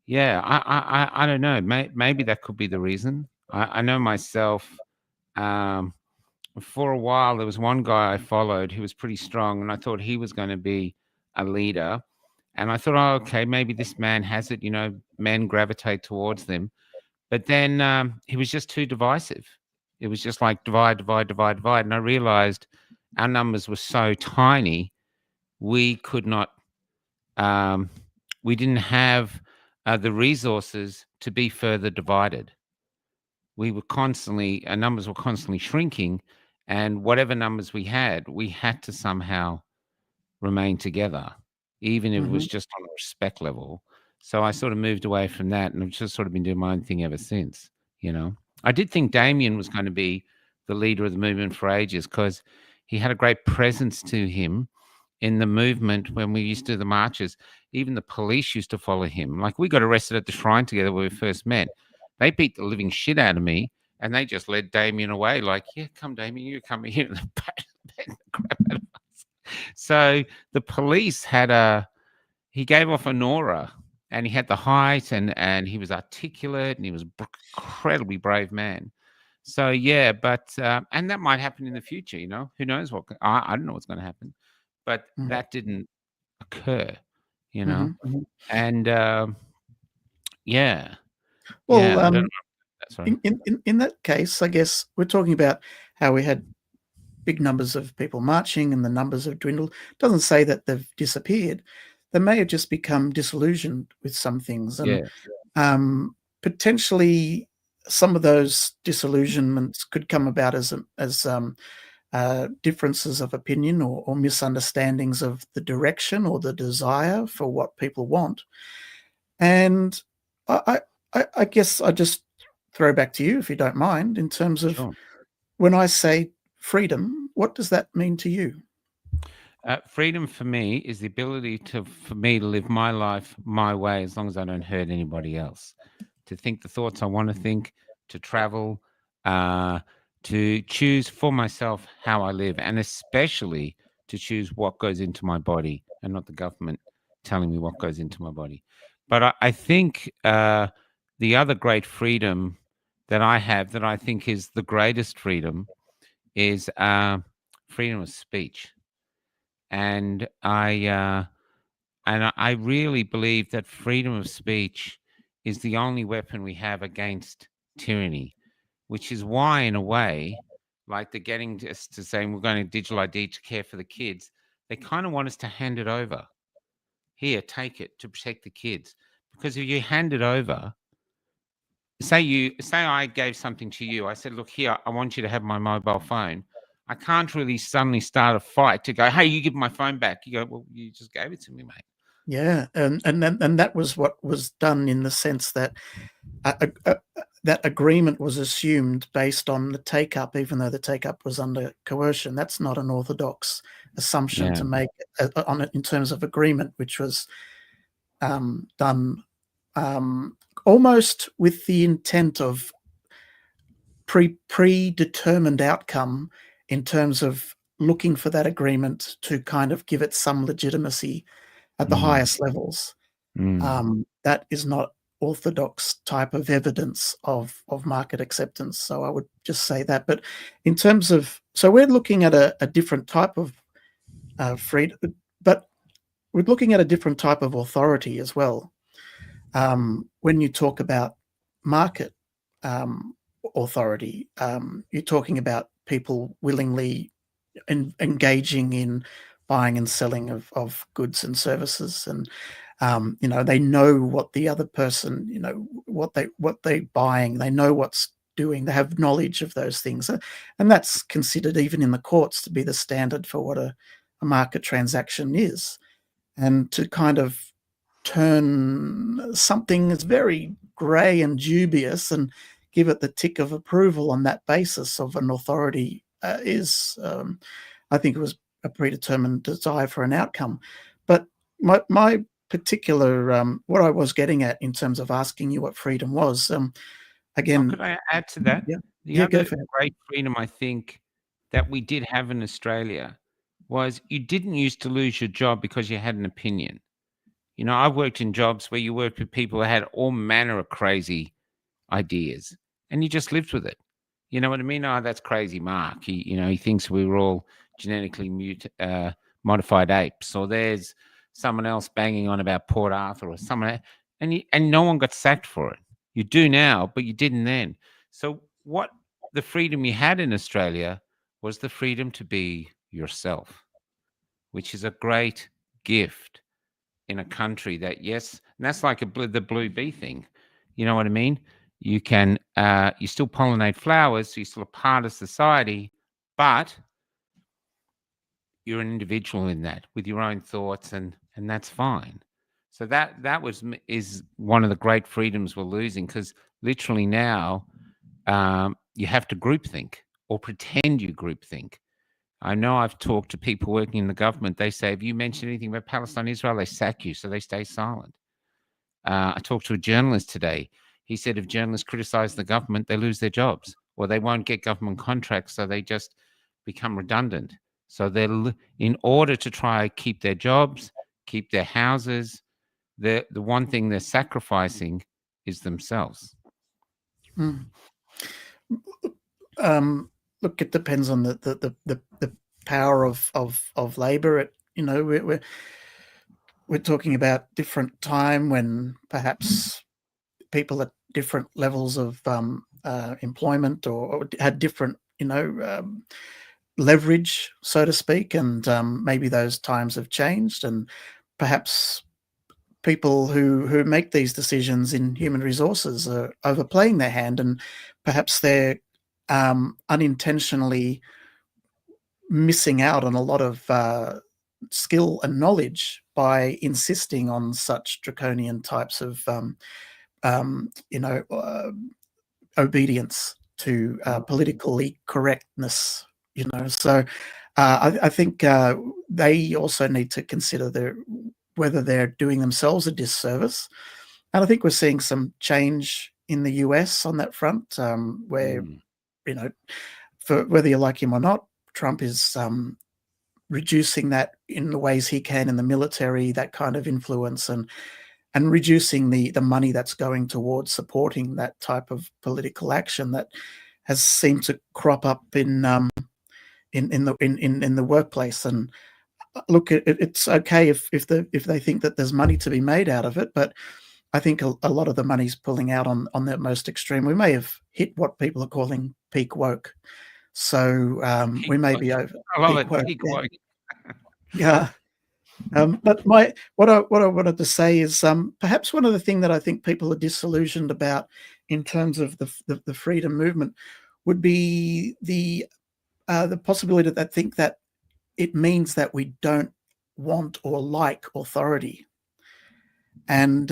yeah, I don't know. Maybe that could be the reason. I know myself. For a while, there was one guy I followed who was pretty strong, and I thought he was going to be a leader. And I thought, oh, okay, maybe this man has it. Men gravitate towards them. But then he was just too divisive. It was just like divide, divide, divide, divide. And I realized our numbers were so tiny, we could not we didn't have the resources to be further divided. We were constantly, our numbers were constantly shrinking, and whatever numbers we had to somehow remain together, even if it was Mhm. just on a respect level. So I sort of moved away from that, and I've just sort of been doing my own thing ever since. You know, I did think Damien was going to be the leader of the movement for ages because he had a great presence to him in the movement when we used to do the marches. Even the police used to follow him. Like we got arrested at the shrine together when we first met. They beat the living shit out of me, and they just led Damien away. Like, yeah, come, Damien, you come here. And they the crap out of us. So the police had he gave off an aura, and he had the height, and he was articulate, and he was incredibly brave man. So yeah, but and that might happen in the future. You know, who knows what? I don't know what's going to happen, but Mhm. that didn't occur. You know, Mhm. Mhm. and yeah, Well, yeah. I don't know. That's right. in that case, I guess we're talking about how we had big numbers of people marching and the numbers have dwindled. Doesn't say that they've disappeared. They may have just become disillusioned with some things, and Yeah, potentially some of those disillusionments could come about as differences of opinion or misunderstandings of the direction or the desire for what people want. And I guess I just throw back to you, if you don't mind, in terms of sure. when I say freedom, what does that mean to you? Freedom for me is the ability for me to live my life my way as long as I don't hurt anybody else. To think the thoughts I want to think, to travel, uh, to choose for myself how I live, and especially to choose what goes into my body and not the government telling me what goes into my body. But I think the other great freedom that I have, that I think is the greatest freedom, is freedom of speech. And I really believe that freedom of speech is the only weapon we have against tyranny, which is why, in a way, like they're getting us to saying we're going to digital ID to care for the kids, they kind of want us to hand it over. Here, take it to protect the kids. Because if you hand it over, say I gave something to you, I said, look here, I want you to have my mobile phone. I can't really suddenly start a fight to go, hey, you give my phone back. You go, well, you just gave it to me, mate. Yeah, and that was what was done in the sense that that agreement was assumed based on the take up, even though the take up was under coercion. That's not an orthodox assumption Yeah. to make on it in terms of agreement, which was done um, almost with the intent of predetermined outcome in terms of looking for that agreement to kind of give it some legitimacy at the Mm, highest levels. mm. That is not orthodox type of evidence of market acceptance. So I would just say that. But in terms of, so we're looking at a different type of freedom, but we're looking at a different type of authority as well. When you talk about market authority, you're talking about people willingly engaging in buying and selling of goods and services, and they know what the other person, what they're buying, they know what's doing, they have knowledge of those things, and that's considered even in the courts to be the standard for what a market transaction is, and to kind of turn something that's very grey and dubious and give it the tick of approval on that basis of an authority is, I think it was a predetermined desire for an outcome. But my particular, what I was getting at in terms of asking you what freedom was, Oh, again, could I add to that? yeah, The yeah, go other for it. great freedom I think that we did have in Australia was you didn't used to lose your job because you had an opinion. You know, I worked in jobs where you worked with people who had all manner of crazy ideas, and you just lived with it. You know what I mean? Oh, that's crazy, Mark. He thinks we were all genetically modified apes, or there's someone else banging on about Port Arthur or someone, and no one got sacked for it. You do now, but you didn't then. So what the freedom you had in Australia was the freedom to be yourself, which is a great gift in a country that, yes, and that's like the blue bee thing. You know what I mean? You can you still pollinate flowers, so you're still a part of society, but you're an individual in that with your own thoughts, and that's fine. So is one of the great freedoms we're losing, because literally now you have to groupthink or pretend you groupthink. I know I've talked to people working in the government. They say, if you mention anything about Palestine, Israel, they sack you, so they stay silent. I talked to a journalist today. He said if journalists criticize the government, they lose their jobs, or they won't get government contracts, so they just become redundant. So in order to try keep their jobs, keep their houses, the one thing they're sacrificing is themselves. Look, it depends on the power of labor. We're talking about different time when perhaps people at different levels of employment or had different, leverage, so to speak, and maybe those times have changed, and perhaps people who make these decisions in human resources are overplaying their hand, and perhaps they're unintentionally missing out on a lot of skill and knowledge by insisting on such draconian types of obedience to politically correctness. So I think they also need to consider whether they're doing themselves a disservice. And I think we're seeing some change in the US on that front, where, for whether you like him or not, Trump is reducing that in the ways he can in the military, that kind of influence, and reducing the money that's going towards supporting that type of political action that has seemed to crop up in the workplace. And look, it's okay if they think that there's money to be made out of it, but I think a lot of the money's pulling out on the most extreme. We may have hit what people are calling peak woke. So we may be over. I love peak it. woke, Peak yeah. woke. Yeah. But what I wanted to say is perhaps one of the things that I think people are disillusioned about in terms of the freedom movement would be the possibility that they think that it means that we don't want or like authority. And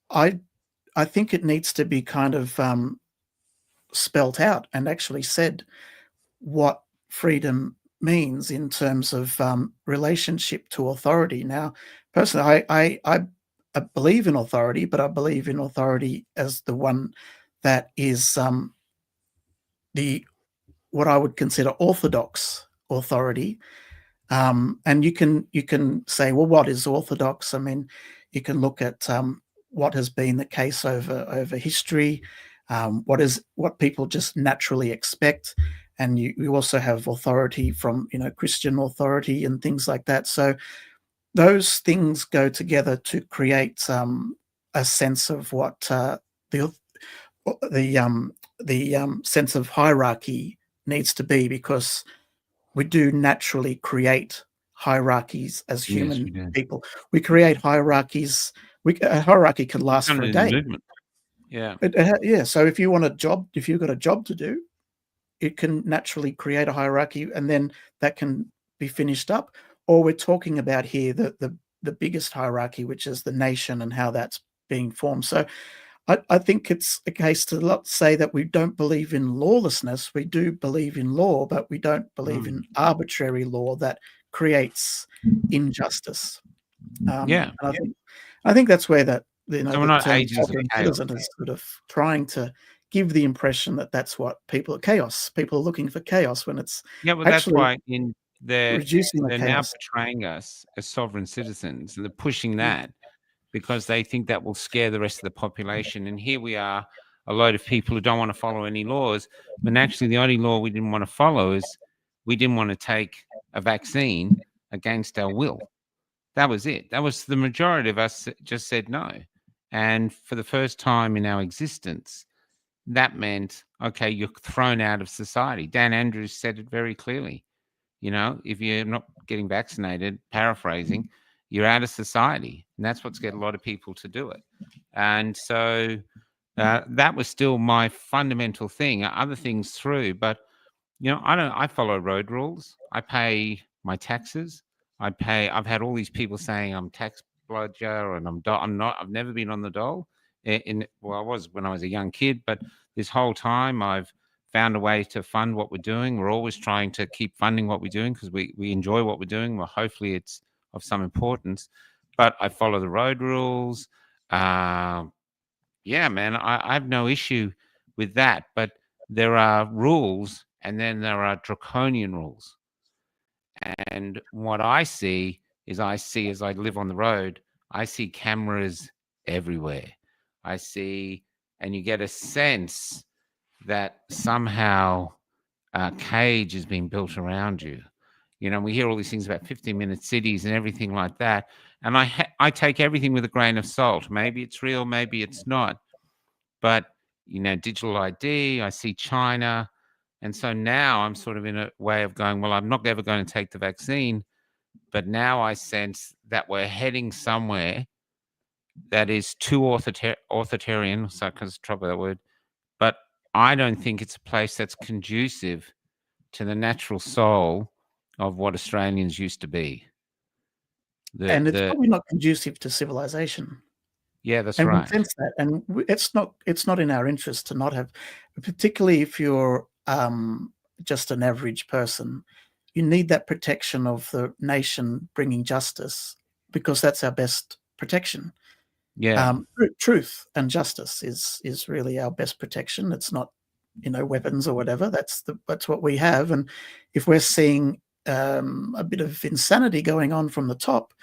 I think it needs to be kind of spelt out and actually said what freedom means in terms of relationship to authority. Now, personally, I believe in authority, but I believe in authority as the one that is what I would consider orthodox authority. And you can say, well, what is orthodox? I mean, you can look at what has been the case over history, what people just naturally expect, and you also have authority from Christian authority and things like that. So those things go together to create a sense of what the sense of hierarchy needs to be, because we do naturally create hierarchies as human people. We create hierarchies. A hierarchy can last for a day. Yeah. Yeah. So if you've got a job to do, it can naturally create a hierarchy, and then that can be finished up. Or we're talking about here the biggest hierarchy, which is the nation and how that's being formed. So I think it's a case to not say that we don't believe in lawlessness. We do believe in law, but we don't believe in arbitrary law that creates injustice. Yeah. And I think that's where that So we're not agents of chaos. citizen is sort of trying to give the impression that that's what people are looking for chaos, when it's well, that's why they're now portraying us as sovereign citizens, and they're pushing that because they think that will scare the rest of the population. And here we are, a load of people who don't want to follow any laws, when actually the only law we didn't want to follow is we didn't want to take a vaccine against our will. That was it. That was the majority of us just said no. And for the first time in our existence, that meant, okay, you're thrown out of society. Dan Andrews said it very clearly. If you're not getting vaccinated, paraphrasing, you're out of society, and that's what's get a lot of people to do it. And so that was still my fundamental thing. Other things through, but I follow road rules. I pay my taxes. I've had all these people saying I'm tax bludger and I'm not. I've never been on the dole. Well, I was when I was a young kid, but this whole time I've found a way to fund what we're doing. We're always trying to keep funding what we're doing because we enjoy what we're doing. Well, hopefully it's of some importance. But I follow the road rules. Yeah, man, I have no issue with that. But there are rules, and then there are draconian rules. And what I see is, as I live on the road, I see cameras everywhere. I see, and you get a sense that somehow a cage is being built around you. We hear all these things about 15-minute cities and everything like that. And I take everything with a grain of salt. Maybe it's real, maybe it's not. But, digital ID, I see China. And so now I'm sort of in a way of going, well, I'm not ever going to take the vaccine. But now I sense that we're heading somewhere that is too authoritarian. So, because trouble that word. But I don't think it's a place that's conducive to the natural soul of what Australians used to be. And it's probably not conducive to civilization. Yeah, that's And right. we sense that, and it's not in our interest to not have, particularly if you're just an average person. You need that protection of the nation bringing justice, because that's our best protection. Yeah. Truth and justice is really our best protection. It's not, weapons or whatever. That's what we have. And if we're seeing a bit of insanity going on from the top,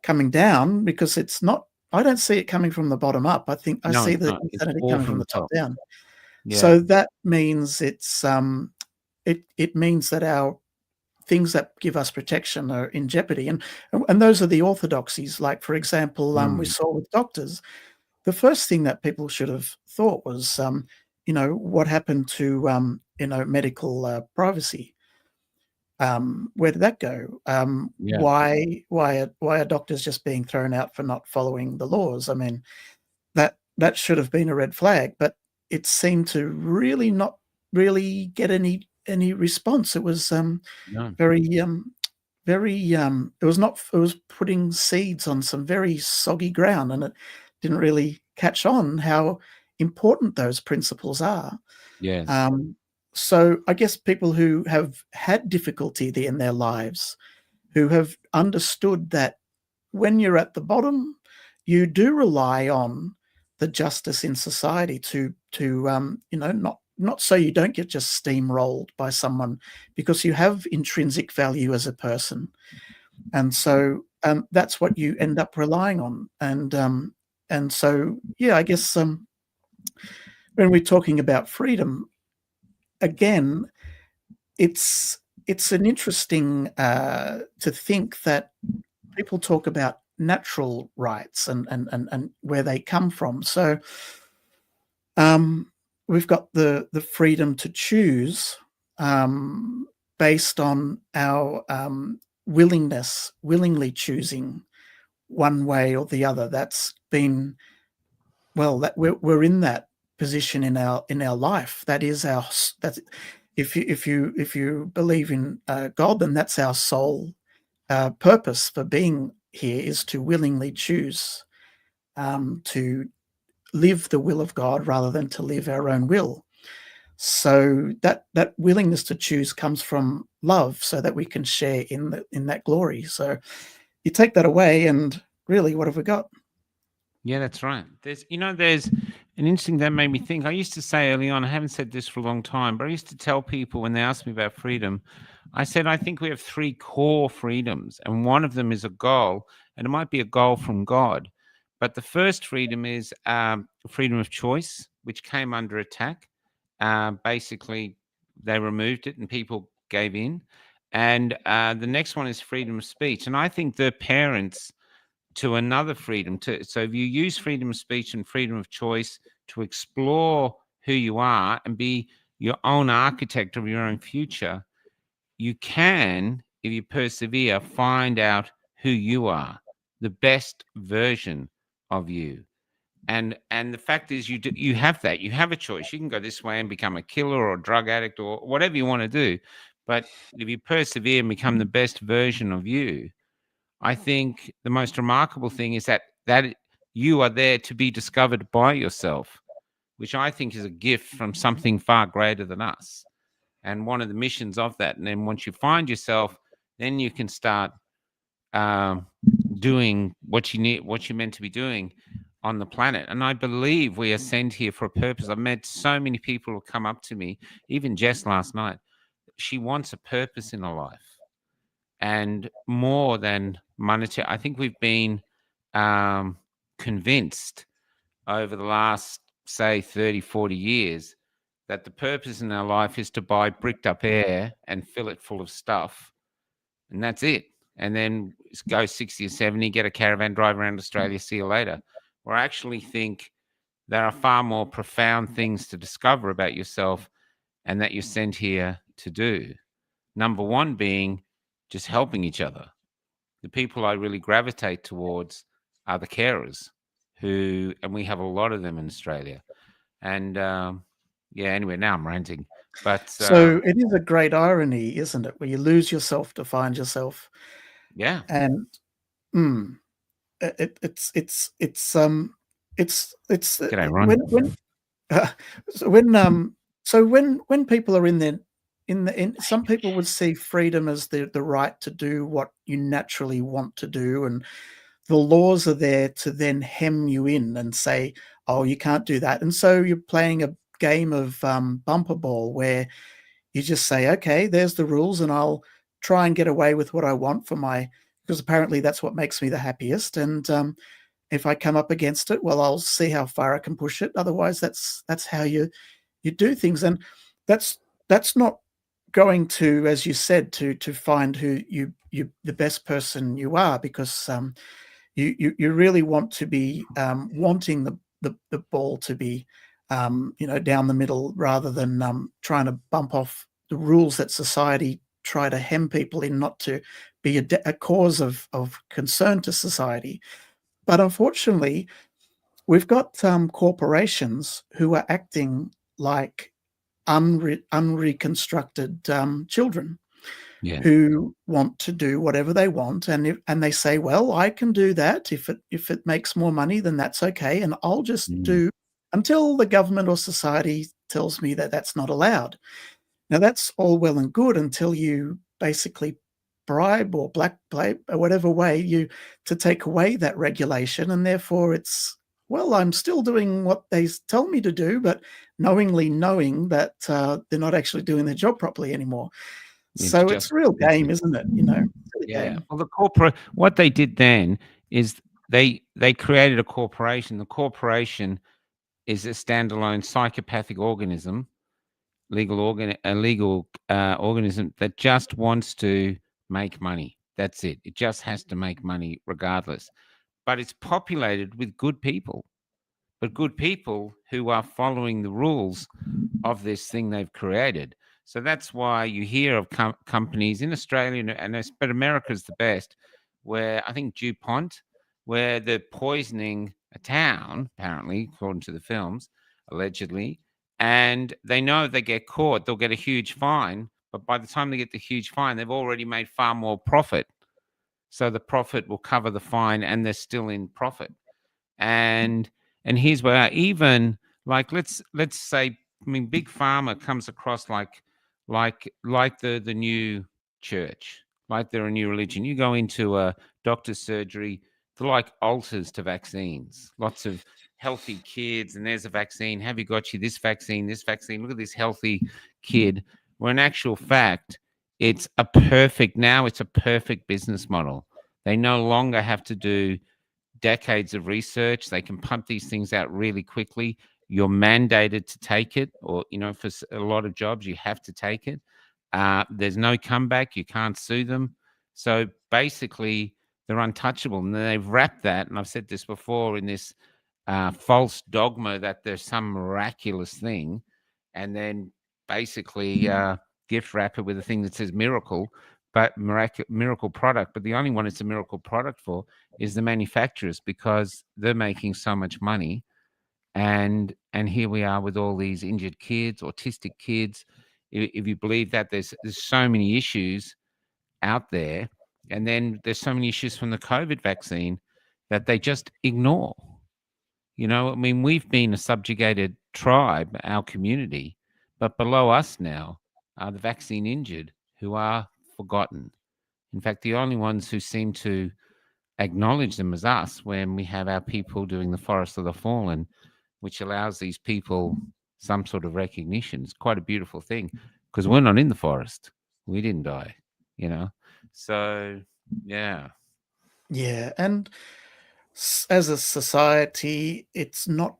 coming down, because it's not. I don't see it coming from the bottom up. I think I see the insanity coming from the top down. Yeah. So that means it's it means that our things that give us protection are in jeopardy, and those are the orthodoxies. Like, for example, we saw with doctors, the first thing that people should have thought was, what happened to medical privacy? Where did that go? Yeah. Why are doctors just being thrown out for not following the laws? I mean, that should have been a red flag, but it seemed to really not really get any response. It was No. very it was putting seeds on some very soggy ground, and it didn't really catch on how important those principles are. Yes. So I guess people who have had difficulty in their lives, who have understood that when you're at the bottom, you do rely on the justice in society to not so you don't get just steamrolled by someone, because you have intrinsic value as a person. And so that's what you end up relying on. And so, yeah, I guess when we're talking about freedom, again, it's an interesting to think that people talk about natural rights and where they come from. So we've got the freedom to choose based on our willingly choosing one way or the other. That's been, that we're in that position in our life. That is if you believe in God, then that's our sole purpose for being here, is to willingly choose to live the will of God rather than to live our own will. So that willingness to choose comes from love, so that we can share in that glory. So you take that away, and really, what have we got? Yeah, that's right. There's an interesting that made me think. I used to say early on, I haven't said this for a long time, but I used to tell people when they asked me about freedom, I said, I think we have three core freedoms, and one of them is a goal, and it might be a goal from God. But the first freedom is freedom of choice, which came under attack. Basically, they removed it and people gave in. And the next one is freedom of speech. And I think the parents to another freedom. So if you use freedom of speech and freedom of choice to explore who you are and be your own architect of your own future, you can, if you persevere, find out who you are. the best version of you. And the fact is, you have that. You have a choice. You can go this way and become a killer or a drug addict or whatever you want to do. But if you persevere and become the best version of you, I think the most remarkable thing is that you are there to be discovered by yourself, which I think is a gift from something far greater than us. And one of the missions of that. And then once you find yourself, then you can start um, doing what you need, what you're meant to be doing on the planet. And I believe we are sent here for a purpose. I've met so many people who come up to me, even Jess last night. She wants a purpose in her life, and more than monetary. I think we've been convinced over the last, say, 30, 40 years that the purpose in our life is to buy bricked up air and fill it full of stuff, and that's it. And then go 60 or 70, get a caravan, drive around Australia, see you later. Or I actually think there are far more profound things to discover about yourself and that you're sent here to do. Number one being just helping each other. The people I really gravitate towards are the carers and we have a lot of them in Australia. And yeah, anyway, now I'm ranting. But So it is a great irony, isn't it, where you lose yourself to find yourself. yeah, And it's g'day, Ron. when people are in some people would see freedom as the right to do what you naturally want to do, and the laws are there to then hem you in and say, oh, you can't do that. And so you're playing a game of bumper ball where you just say, okay, there's the rules, and I'll try and get away with what I want because apparently that's what makes me the happiest. And if I come up against it, well, I'll see how far I can push it. Otherwise, that's how you do things. And that's not going to, as you said, to find who you the best person you are, because you really want to be wanting the ball to be down the middle, rather than trying to bump off the rules that society try to hem people in, not to be a cause of concern to society. But unfortunately, we've got corporations who are acting like unreconstructed children, Yeah. who want to do whatever they want, and they say, well, I can do that if it makes more money, then that's okay, and I'll just do until the government or society tells me that that's not allowed. Now, that's all well and good until you basically bribe or blackmail or whatever way to take away that regulation, and therefore it's, well, I'm still doing what they tell me to do, but knowing that they're not actually doing their job properly anymore. So it's a real game, isn't it? Yeah. Well, what they did then is they created a corporation. The corporation is a standalone psychopathic organism, legal organism that just wants to make money. That's it. It just has to make money regardless. But it's populated with good people, but good people who are following the rules of this thing they've created. So that's why you hear of companies in Australia, but America's the best, where I think DuPont, where they're poisoning a town, apparently, according to the films, allegedly, and they know if they get caught, they'll get a huge fine. But by the time they get the huge fine, they've already made far more profit. So the profit will cover the fine, and they're still in profit. And here's where, even like, let's say, I mean, big pharma comes across like the new church, like they're a new religion. You go into a doctor's surgery, they're like altars to vaccines. Lots of healthy kids, and there's a vaccine. Have you got you this vaccine, this vaccine? Look at this healthy kid. Where in actual fact, it's a perfect business model. They no longer have to do decades of research. They can pump these things out really quickly. You're mandated to take it, or for a lot of jobs you have to take it. There's no comeback. You can't sue them. So basically they're untouchable, and they've wrapped that, and I've said this before, in this false dogma that there's some miraculous thing, and then basically gift wrap it with a thing that says miracle. but miracle product. But the only one it's a miracle product for is the manufacturers, because they're making so much money. And here we are with all these injured kids, autistic kids. If you believe that, there's so many issues out there, and then there's so many issues from the COVID vaccine that they just ignore. I mean, we've been a subjugated tribe, our community, but below us now are the vaccine injured, who are forgotten. In fact, the only ones who seem to acknowledge them as us, when we have our people doing the Forest of the Fallen, which allows these people some sort of recognition. It's quite a beautiful thing, because we're not in the forest. We didn't die, you know? So, yeah. Yeah, and as a society, it's not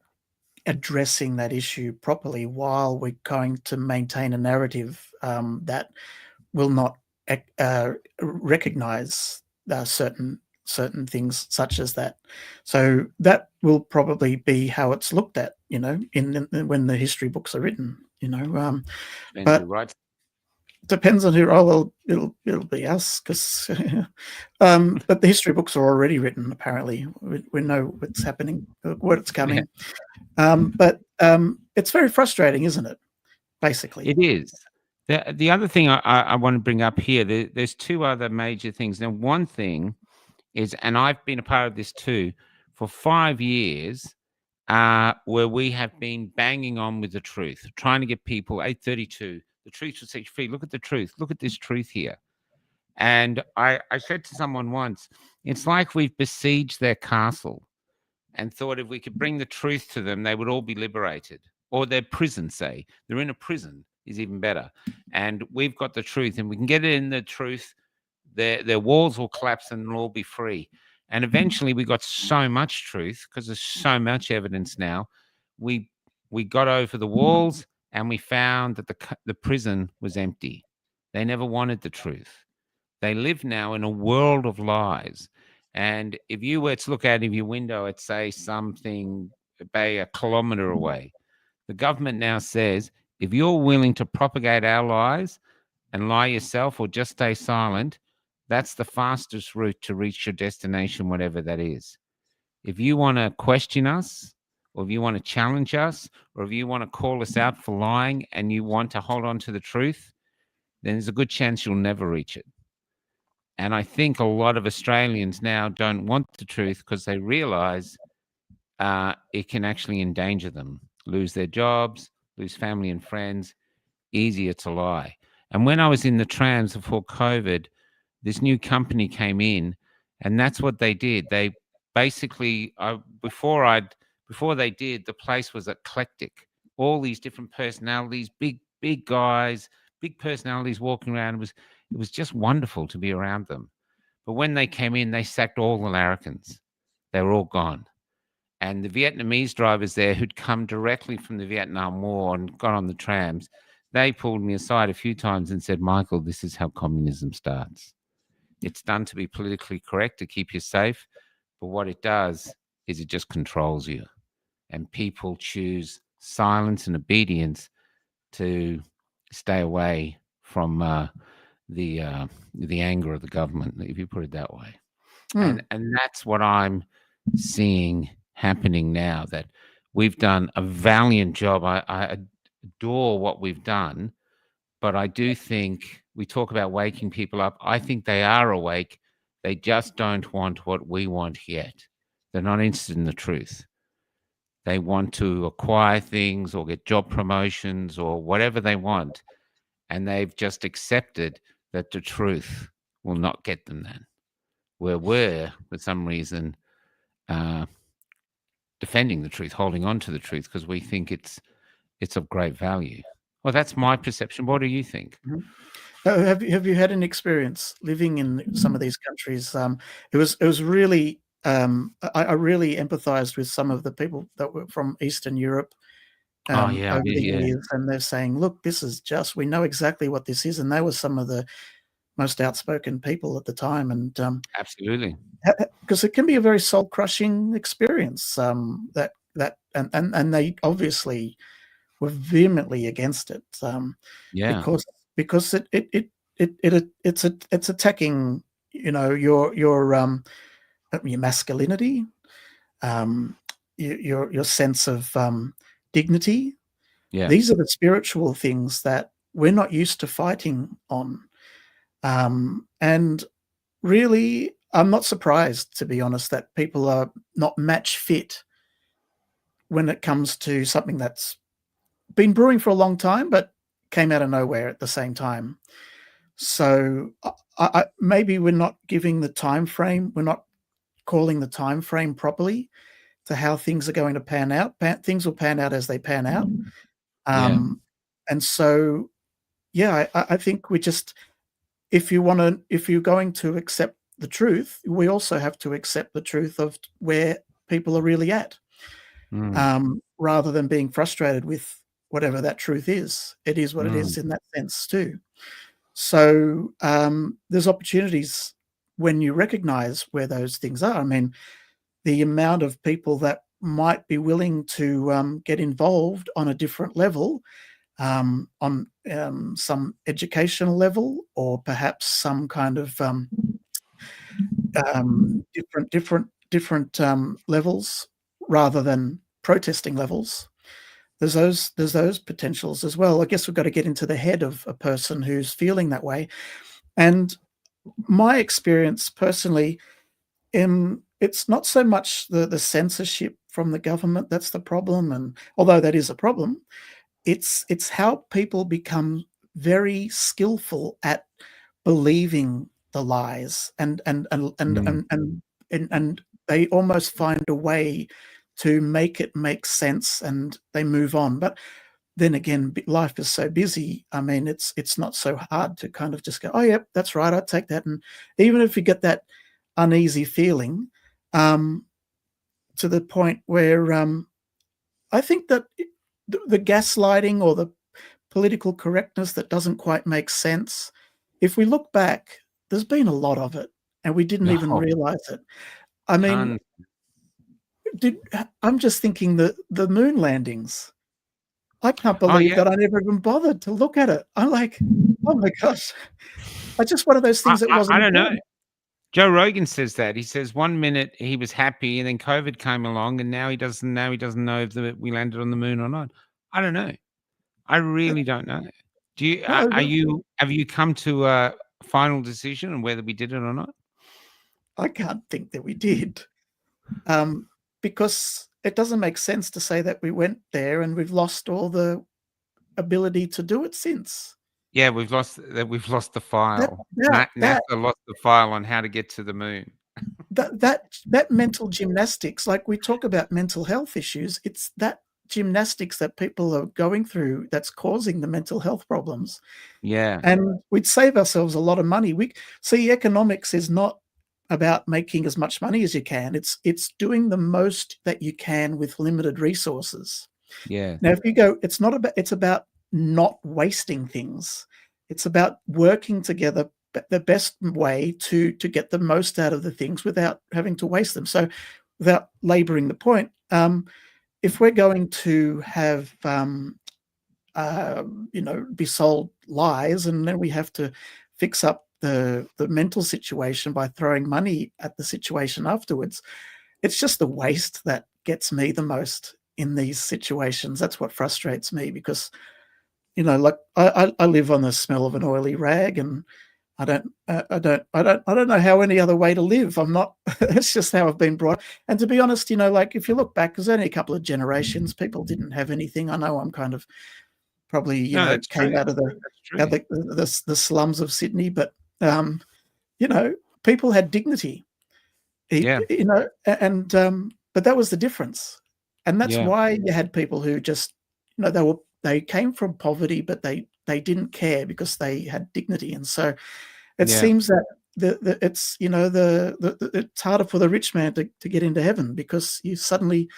addressing that issue properly while we're going to maintain a narrative that will not recognize certain things such as that. So that will probably be how it's looked at, when the history books are written. Depends But who writes. depends on who. Oh well, it'll be us, because but the history books are already written. Apparently, we know what's happening, what's coming. But it's very frustrating, isn't it? Basically, It is. The other thing I want to bring up here, there's two other major things. Now, one thing is, and I've been a part of this too, for 5 years, where we have been banging on with the truth, trying to get people, 832, the truth will set you free. Look at the truth. Look at this truth here. And I said to someone once, it's like we've besieged their castle and thought if we could bring the truth to them, they would all be liberated. Or their prison, say. They're in a prison, is even better. And we've got the truth, and we can get it in the truth. Their walls will collapse and they'll all be free. And eventually we got so much truth, because there's so much evidence now. We got over the walls, and we found that the prison was empty. They never wanted the truth. They live now in a world of lies. And if you were to look out of your window at, say, something, say, a kilometer away, the government now says, if you're willing to propagate our lies and lie yourself or just stay silent, that's the fastest route to reach your destination, whatever that is. If you want to question us, or if you want to challenge us, or if you want to call us out for lying and you want to hold on to the truth, then there's a good chance you'll never reach it. And I think a lot of Australians now don't want the truth, because they realize it can actually endanger them, lose their jobs, lose family and friends. Easier to lie. And when I was in the trams before COVID, this new company came in, and that's what they did. They basically, before they did, the place was eclectic. All these different personalities, big guys, big personalities walking around. It was just wonderful to be around them. But when they came in, they sacked all the larrikins. They were all gone. And the Vietnamese drivers there, who'd come directly from the Vietnam War and got on the trams, they pulled me aside a few times and said, Michael, this is how communism starts. It's done to be politically correct, to keep you safe. But what it does is it just controls you. And people choose silence and obedience to stay away from the anger of the government, if you put it that way. And that's what I'm seeing happening now, that we've done a valiant job. I adore what we've done, but I do think we talk about waking people up. I think they are awake. They just don't want what we want yet. They're not interested in the truth. They want to acquire things or get job promotions or whatever they want. And they've just accepted that the truth will not get them that. Where we're, for some reason, defending the truth, holding on to the truth, because we think it's of great value. Well, that's my perception. What do you think? Have you had an experience living in some of these countries? It was really I really empathized with some of the people that were from Eastern Europe over the years, and they're saying, "Look, this is just, we know exactly what this is," and they were some of the most outspoken people at the time, and absolutely, because it can be a very soul crushing experience. That and they obviously were vehemently against it. Because it's attacking, your masculinity, your sense of dignity. Yeah. These are the spiritual things that we're not used to fighting on. And really, I'm not surprised, to be honest, that people are not match fit when it comes to something that's been brewing for a long time, but came out of nowhere at the same time. So maybe we're not giving the time frame. We're not calling the time frame properly to how things are going to pan out. Things will pan out as they pan out. Yeah. And so, yeah, I think we just, if you're going to accept the truth, we also have to accept the truth of where people are really at, rather than being frustrated with whatever that truth is. It is what it is in that sense too. So there's opportunities when you recognize where those things are. I mean, the amount of people that might be willing to get involved on a different level, on some educational level, or perhaps some kind of different levels rather than protesting levels. There's those potentials as well. I guess we've got to get into the head of a person who's feeling that way. And my experience personally, it's not so much the censorship from the government that's the problem, and although that is a problem, it's how people become very skillful at believing the lies, and they almost find a way to make it make sense, and they move on. But then again, life is so busy. I mean, it's not so hard to kind of just go, "Oh, yep, that's right, I'd take that." And even if you get that uneasy feeling, to the point where I think that the gaslighting or the political correctness that doesn't quite make sense, if we look back, there's been a lot of it, and we didn't even Oh, realize it. I mean, tons. I'm just thinking the moon landings. I can't Oh, believe yeah. that I never even bothered to look at it. I'm like, "Oh my gosh." It's just one of those things that I wasn't don't know. important. Joe Rogan says that. He says 1 minute he was happy, and then COVID came along, and now he doesn't know if we landed on the moon or not. I don't know. I really don't know. Do you? No, Are you? Have you come to a final decision on whether we did it or not? I can't think that we did, because it doesn't make sense to say that we went there and we've lost all the ability to do it since. Yeah, we've lost the That file. that that NASA lost the file on how to get to the moon. that mental gymnastics, like we talk about mental health issues, it's that gymnastics that people are going through that's causing the mental health problems. Yeah, And we'd save ourselves a lot of money. We see, economics is not about making as much money as you can. It's doing the most that you can with limited resources. yeah, Now, if you go, it's about not wasting things. It's about working together the best way to get the most out of the things without having to waste them. So, without laboring the point, if we're going to have be sold lies, and then we have to fix up the mental situation by throwing money at the situation afterwards. It's just the waste that gets me the most in these situations. That's what frustrates me because, like I live on the smell of an oily rag, and I don't know how any other way to live. I'm not. It's just how I've been brought. And to be honest, like if you look back, there's only a couple of generations. People didn't have anything. I know I'm kind of probably, no, that's came true. out of That's true. the slums of Sydney, but, um, you know, people had dignity, Yeah, and, but that was the difference. And that's yeah, why you had people who just, they came from poverty, but they didn't care because they had dignity. And so it yeah. seems that it's, it's harder for the rich man to get into heaven because you suddenly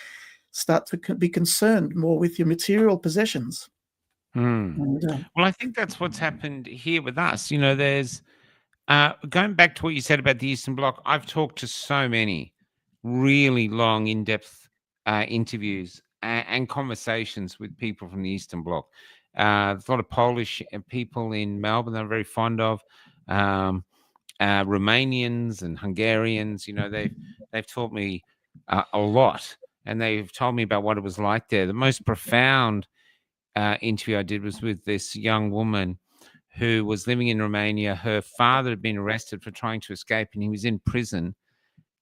start to be concerned more with your material possessions. Hmm. And, Well, I think that's what's happened here with us. There's going back to what you said about the Eastern Bloc. I've talked to so many really long, in-depth interviews and conversations with people from the Eastern Bloc, There's a lot of Polish people in Melbourne that I'm very fond of. Romanians and Hungarians, they've taught me a lot, and they've told me about what it was like there. The most profound interview I did was with this young woman who was living in Romania. Her father had been arrested for trying to escape, and he was in prison.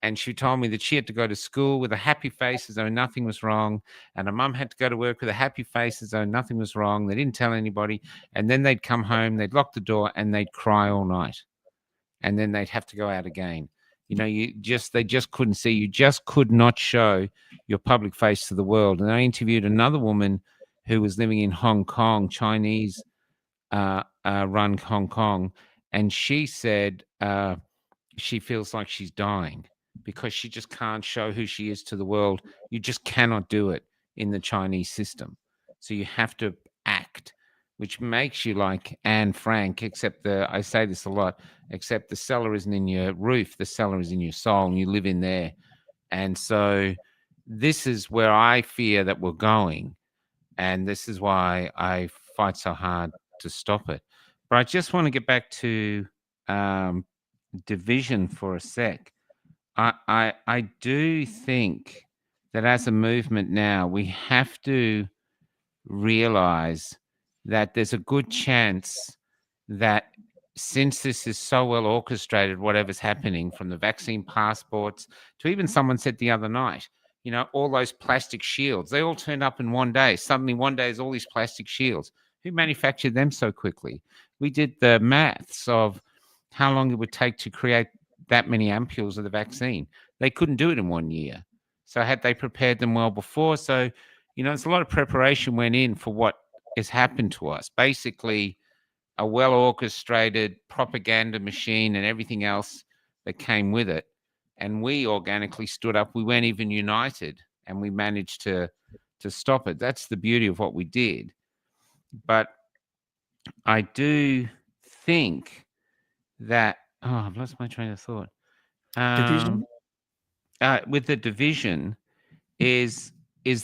And she told me that she had to go to school with a happy face as though nothing was wrong. And her mum had to go to work with a happy face as though nothing was wrong. They didn't tell anybody. And then they'd come home, they'd lock the door, and they'd cry all night. And then they'd have to go out again. They just couldn't see. You just could not show your public face to the world. And I interviewed another woman who was living in Hong Kong, Chinese run Hong Kong. And she said she feels like she's dying because she just can't show who she is to the world. You just cannot do it in the Chinese system. So you have to act, which makes you like Anne Frank, except I say this a lot, except the cellar isn't in your roof, the cellar is in your soul, and you live in there. And so this is where I fear that we're going. And this is why I fight so hard to stop it. But I just want to get back to division for a sec. I do think that as a movement now, we have to realize that there's a good chance that since this is so well orchestrated, whatever's happening, from the vaccine passports to even someone said the other night, all those plastic shields, they all turned up in one day. Suddenly one day there's all these plastic shields. Who manufactured them so quickly? We did the maths of how long it would take to create that many ampules of the vaccine. They couldn't do it in 1 year. So had they prepared them well before? So, there's a lot of preparation went in for what has happened to us. Basically, a well-orchestrated propaganda machine and everything else that came with it. And we organically stood up. We weren't even united, and we managed to stop it. That's the beauty of what we did. But I do think that I've lost my train of thought. Division. With the division is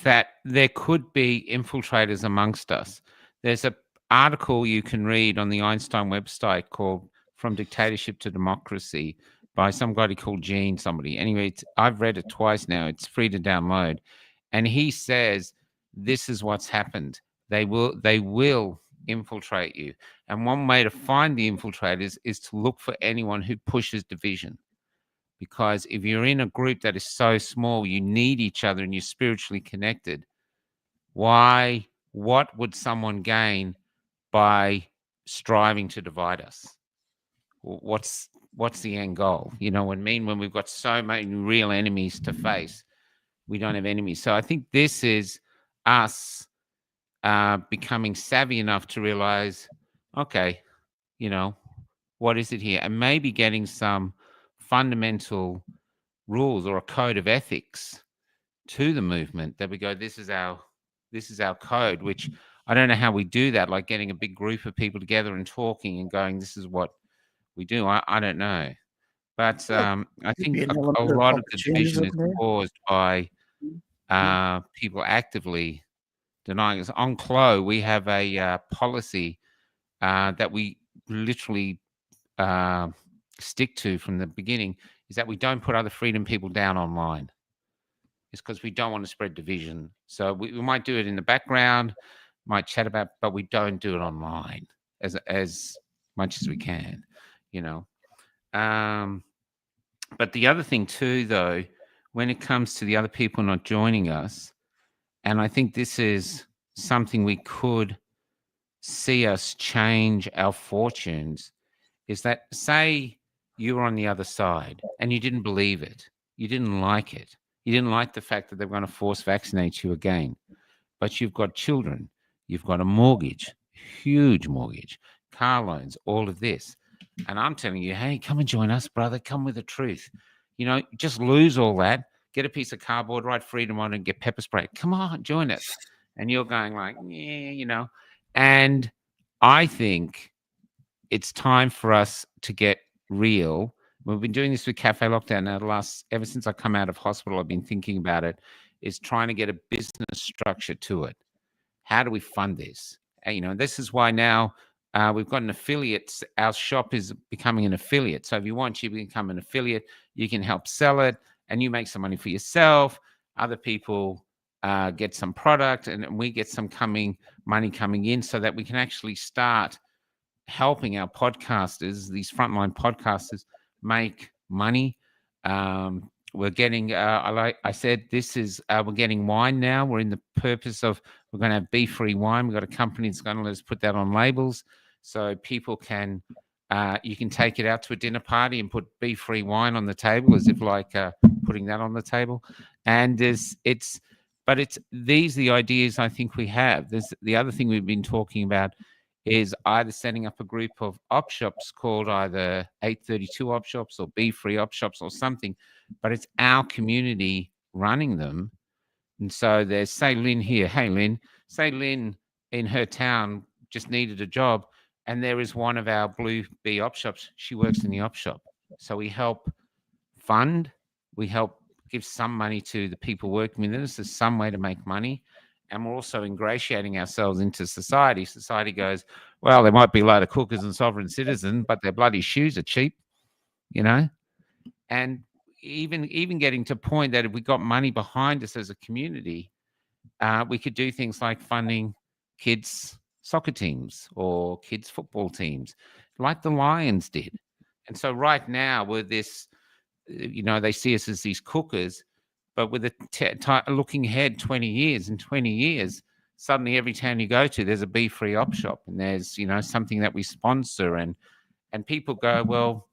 that there could be infiltrators amongst us. There's an article you can read on the Einstein website called "From Dictatorship to Democracy" by some guy called Gene somebody. Anyway, I've read it twice now. It's free to download. And he says this is what's happened. They will infiltrate you. And one way to find the infiltrators is to look for anyone who pushes division. Because if you're in a group that is so small, you need each other and you're spiritually connected. What would someone gain by striving to divide us? What's the end goal? What I mean? When we've got so many real enemies to face, we don't have enemies. So I think this is us becoming savvy enough to realize, okay, what is it here? And maybe getting some fundamental rules or a code of ethics to the movement that we go, this is our code, which I don't know how we do that, like getting a big group of people together and talking and going, this is what we do. I don't know. But I think a lot of the division is caused by people actively denying us. On CLO, we have a policy that we literally stick to from the beginning, is that we don't put other freedom people down online. It's because we don't want to spread division. So we might do it in the background, might chat about, but we don't do it online as much as we can, But the other thing too, though, when it comes to the other people not joining us, and I think this is something we could see us change our fortunes, is that, say you were on the other side and you didn't believe it. You didn't like it. You didn't like the fact that they were going to force vaccinate you again. But you've got children. You've got a mortgage, huge mortgage, car loans, all of this. And I'm telling you, hey, come and join us, brother. Come with the truth. Just lose all that. Get a piece of cardboard, write freedom on it, and get pepper spray. Come on, join us. And you're going like, yeah, And I think it's time for us to get real. We've been doing this with Cafe Lockdown now. Ever since I come out of hospital, I've been thinking about it. Is trying to get a business structure to it. How do we fund this? This is why now we've got an affiliate. Our shop is becoming an affiliate. So if you want, you become an affiliate. You can help sell it, and you make some money for yourself. Other people get some product, and we get some money coming in, so that we can actually start helping our podcasters, these frontline podcasters, make money. We're getting, like I said, we're getting wine now. We're in the purpose of, we're going to have beef-free wine. We've got a company that's going to let us put that on labels, so people can, you can take it out to a dinner party and put beef-free wine on the table, as if like putting that on the table. And these are the ideas I think we have. There's the other thing we've been talking about is either setting up a group of op shops called either 832 op shops or Be-Free op shops or something, but it's our community running them. And so there's, say, Lynn here. Hey, Lynn. Say Lynn in her town just needed a job, and there is one of our Blue Bee op shops. She works in the op shop. So we help fund, we help give some money to the people working with us. There's some way to make money. And we're also ingratiating ourselves into society. Society goes, well, there might be a lot of cookers and sovereign citizens, but their bloody shoes are cheap, And even getting to a point that if we got money behind us as a community, we could do things like funding kids' soccer teams or kids' football teams, like the Lions did. And so right now, with this, they see us as these cookers, but with looking ahead 20 years, in 20 years, suddenly every town you go to, there's a Be-Free op shop, and there's, something that we sponsor, and people go, well,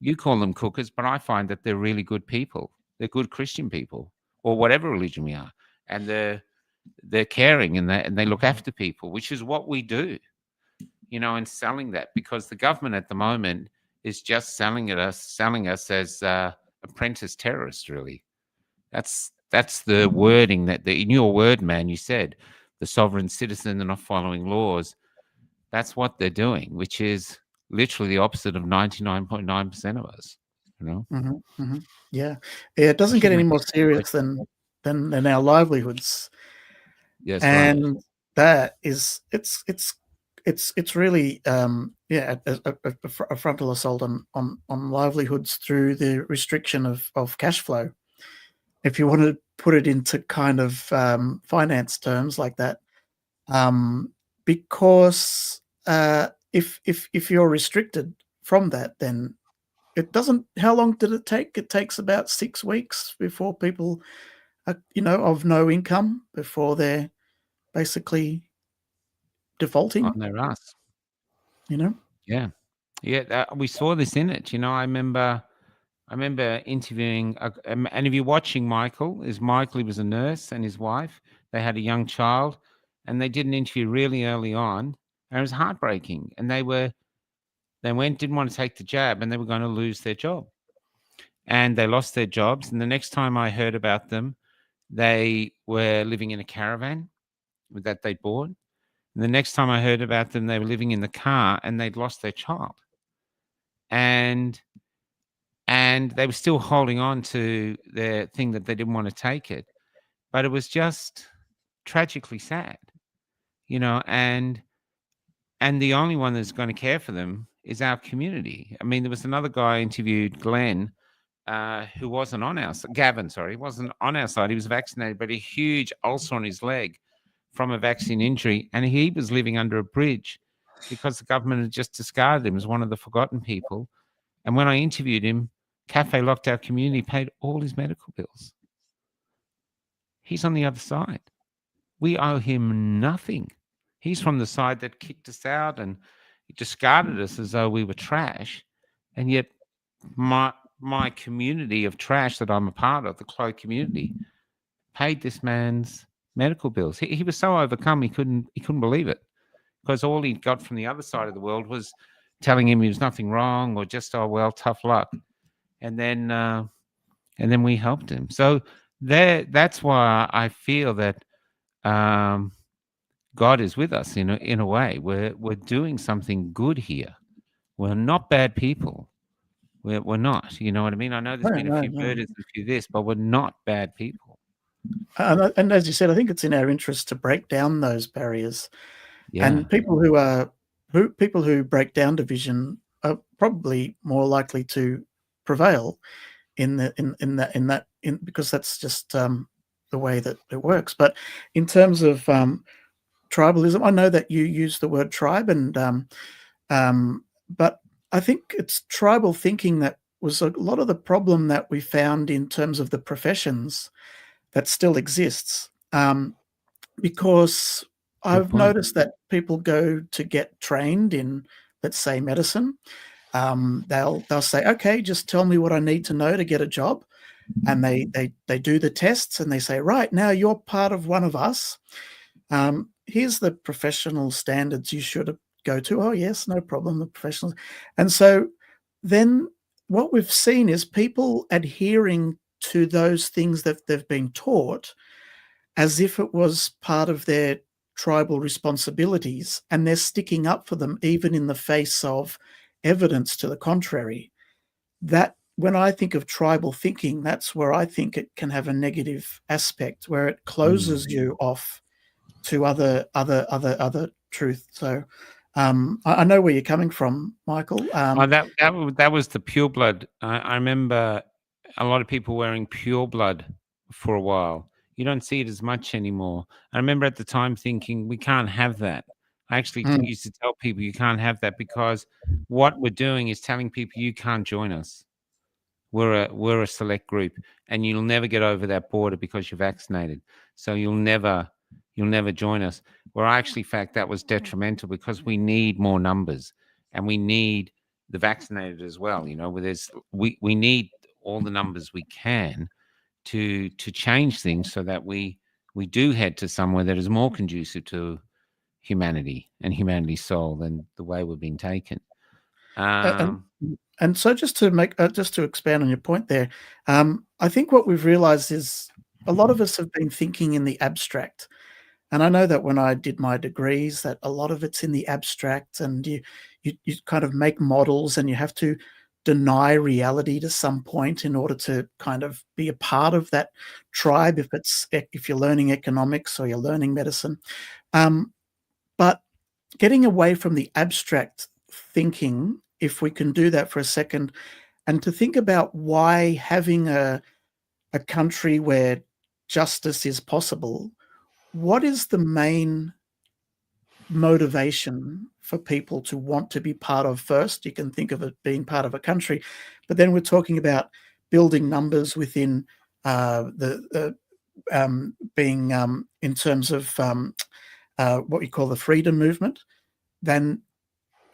you call them cookers, but I find that they're really good people. They're good Christian people, or whatever religion we are. And they're caring, and they look after people, which is what we do, and selling that, because the government at the moment is just selling us as apprentice terrorists, really. That's the wording that in your word, man, you said the sovereign citizen, they're not following laws. That's what they're doing, which is literally the opposite of 99.9% of us. Yeah, it doesn't get any more serious than our livelihoods. Yes, and right. That is it's really a frontal assault on livelihoods through the restriction of cash flow. If you want to put it into kind of finance terms like that, because if you're restricted from that, then it doesn't. How long did it take? It takes about 6 weeks before people are, of no income, before they're basically defaulting on their ass. Yeah. We saw this in it. I remember interviewing, and if you're watching Michael, he was a nurse, and his wife, they had a young child, and they did an interview really early on, and it was heartbreaking. And didn't want to take the jab, and they were going to lose their job. And they lost their jobs. And the next time I heard about them, they were living in a caravan that they bought. And the next time I heard about them, they were living in the car, and they'd lost their child. And they were still holding on to their thing that they didn't want to take it. But it was just tragically sad, and the only one that's going to care for them is our community. I mean, there was another guy I interviewed, Glenn, who wasn't on our side. Gavin, sorry, he wasn't on our side. He was vaccinated, but a huge ulcer on his leg from a vaccine injury. And he was living under a bridge because the government had just discarded him as one of the forgotten people. And when I interviewed him, Cafe Locked Our Community paid all his medical bills. He's on the other side. We owe him nothing. He's from the side that kicked us out and discarded us as though we were trash. And yet my community of trash that I'm a part of, the Chloe community, paid this man's medical bills. He was so overcome he couldn't believe it, because all he got from the other side of the world was telling him he was nothing wrong, or just, oh well, tough luck. And then we helped him. So that's why I feel that God is with us in a way. We're doing something good here. We're not bad people. We're not. You know what I mean? I know there's been a few murders and a few this, but we're not bad people. And as you said, I think it's in our interest to break down those barriers. Yeah. And people who break down division are probably more likely to prevail because that's just the way that it works. But in terms of tribalism, I know that you use the word tribe, and but I think it's tribal thinking that was a lot of the problem that we found in terms of the professions that still exists. Because Good I've point. noticed that people go to get trained in, let's say, medicine. They'll say, "Okay, just tell me what I need to know to get a job," and they do the tests and they say, "Right, now you're part of one of us. Here's the professional standards you should go to." "Oh, yes, no problem, the professionals." And so then what we've seen is people adhering to those things that they've been taught as if it was part of their tribal responsibilities, and they're sticking up for them even in the face of evidence to the contrary. That when I think of tribal thinking, that's where I think it can have a negative aspect, where it closes you off to other truth. So, I know where you're coming from, Michael. Oh, that was the pure blood. I remember a lot of people wearing pure blood for a while. You don't see it as much anymore. I remember at the time thinking we can't have that. I actually Mm, used to tell people you can't have that because what we're doing is telling people you can't join us. We're a select group, and you'll never get over that border because you're vaccinated. So you'll never join us. Where I actually fact that was detrimental because we need more numbers, and we need the vaccinated as well. Where we need all the numbers we can to change things so that we do head to somewhere that is more conducive to humanity and humanity's soul than the way we're being taken. a and Um, and so just to expand on your point there, I think what we've realized is a lot of us have been thinking in the abstract. And I know that when I did my degrees that a lot of it's in the abstract, and you kind of make models and you have to deny reality to some point in order to kind of be a part of that tribe if you're learning economics or you're learning medicine. Um, but getting away from the abstract thinking, if we can do that for a second, and to think about why having a country where justice is possible, what is the main motivation for people to want to be part of first? You can think of it being part of a country, but then we're talking about building numbers within the being in terms of what you call the freedom movement. Then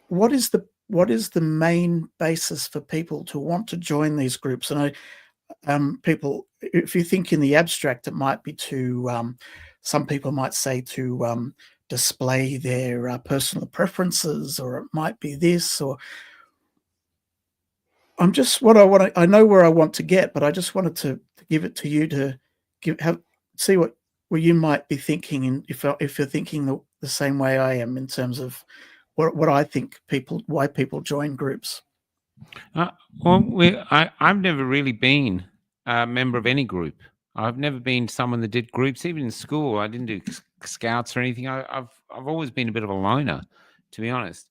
what is the main basis for people to want to join these groups? And people, if you think in the abstract, it might be to some people might say to display their personal preferences, or it might be this, or I'm just what I want to. I know where I want to get, but I just wanted to give it to you to see where you might be thinking, and if you're thinking the same way I am in terms of what I think why people join groups. Uh, well, I've never really been a member of any group. I've never been someone that did groups, even in school. I didn't do scouts or anything. I've always been a bit of a loner, to be honest,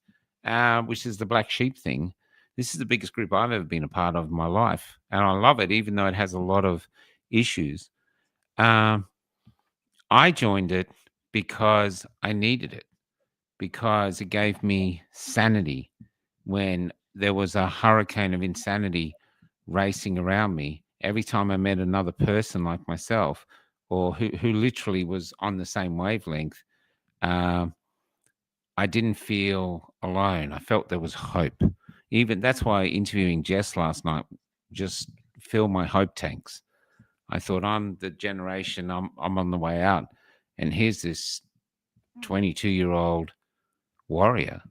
which is the black sheep thing. This is the biggest group I've ever been a part of in my life, and I love it, even though it has a lot of issues. Um, I joined it because I needed it, because it gave me sanity when there was a hurricane of insanity racing around me. Every time I met another person like myself, or who literally was on the same wavelength, um, I didn't feel alone. I felt there was hope. Even that's why interviewing Jess last night just filled my hope tanks. I thought I'm the generation. I'm on the way out, and here's this 22-year-old warrior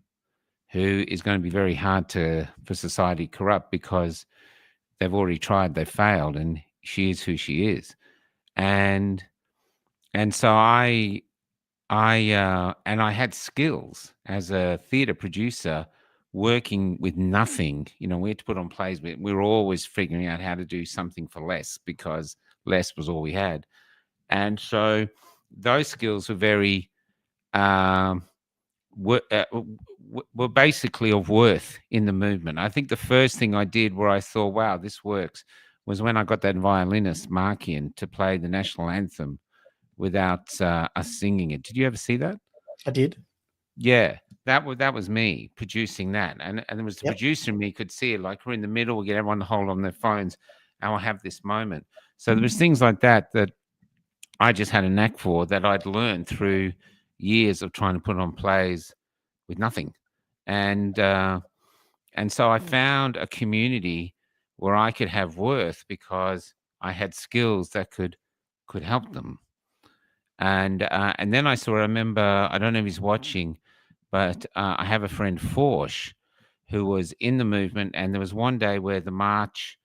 who is going to be very hard for society to corrupt because they've already tried, they've failed, and she is who she is. And so I had skills as a theater producer working with nothing. We had to put on plays, but we were always figuring out how to do something for less because less was all we had. And so those skills were very were basically of worth in the movement. I think the first thing I did where I thought, wow, this works, was when I got that violinist, Markian, to play the national anthem without us singing it. Did you ever see that? I did. Yeah, that was me producing that, and there was the Yep. producer in me could see it. Like we're in the middle, we get everyone to hold on their phones, and we'll have this moment. So there was things like that that I just had a knack for, that I'd learned through years of trying to put on plays with nothing, and so I found a community where I could have worth because I had skills that could help them. And then I remember, I don't know if he's watching, but I have a friend, Forsh, who was in the movement. And there was one day where the march,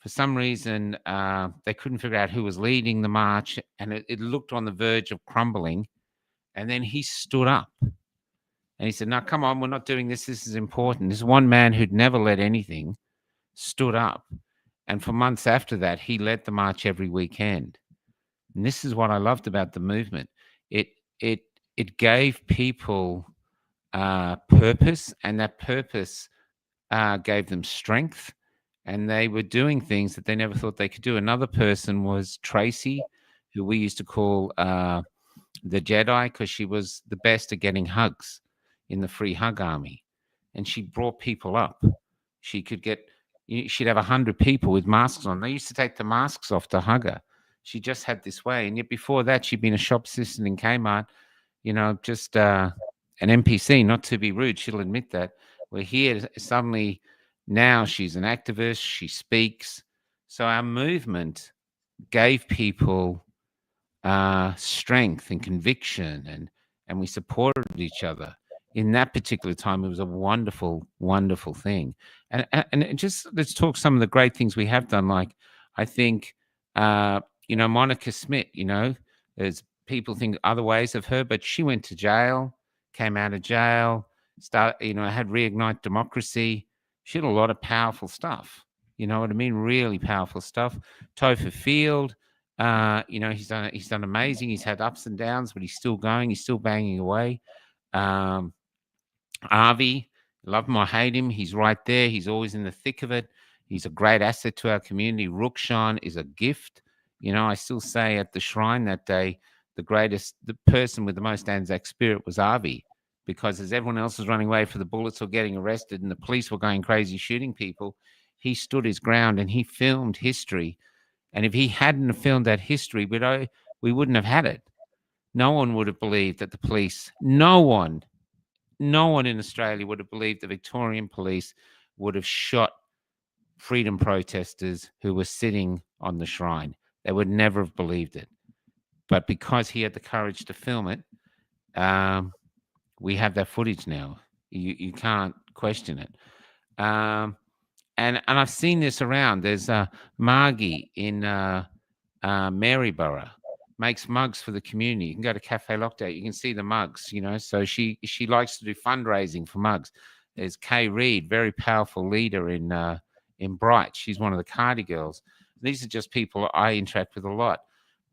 for some reason, they couldn't figure out who was leading the march, and it looked on the verge of crumbling. And then he stood up and he said, "No, come on, we're not doing this. This is important." This one man who'd never led anything stood up. And for months after that, he led the march every weekend. And this is what I loved about the movement. It it it gave people purpose, and that purpose gave them strength, and they were doing things that they never thought they could do. Another person was Tracy, who we used to call the Jedi, because she was the best at getting hugs in the Free Hug Army, and she brought people up. She could get, she'd have 100 people with masks on. They used to take the masks off to hug her. She just had this way. And yet before that, she'd been a shop assistant in Kmart, just an NPC, not to be rude. She'll admit that. We're here suddenly. Now she's an activist. She speaks. So our movement gave people strength and conviction, and we supported each other. In that particular time, it was a wonderful, wonderful thing. And just let's talk some of the great things we have done. Like, I think, Monica Smith, there's people think other ways of her, but she went to jail, came out of jail, had Reignite Democracy. She had a lot of powerful stuff. You know what I mean? Really powerful stuff. Topher Field, he's done amazing. He's had ups and downs, but he's still going. He's still banging away. Avi, love him or hate him, he's right there. He's always in the thick of it. He's a great asset to our community. Rukshan is a gift. I still say at the shrine that day, the person with the most Anzac spirit was Avi, because as everyone else was running away for the bullets or getting arrested and the police were going crazy shooting people, he stood his ground and he filmed history. And if he hadn't filmed that history, we wouldn't have had it. No one would have believed that the police, no one in Australia would have believed the Victorian police would have shot freedom protesters who were sitting on the shrine. They would never have believed it. But because he had the courage to film it, we have that footage now. You can't question it. And I've seen this around. There's Margie in Maryborough, makes mugs for the community. You can go to Cafe Lockdown, you can see the mugs, so she likes to do fundraising for mugs. There's Kay Reid, very powerful leader in Bright. She's one of the Cardi girls. These are just people I interact with a lot.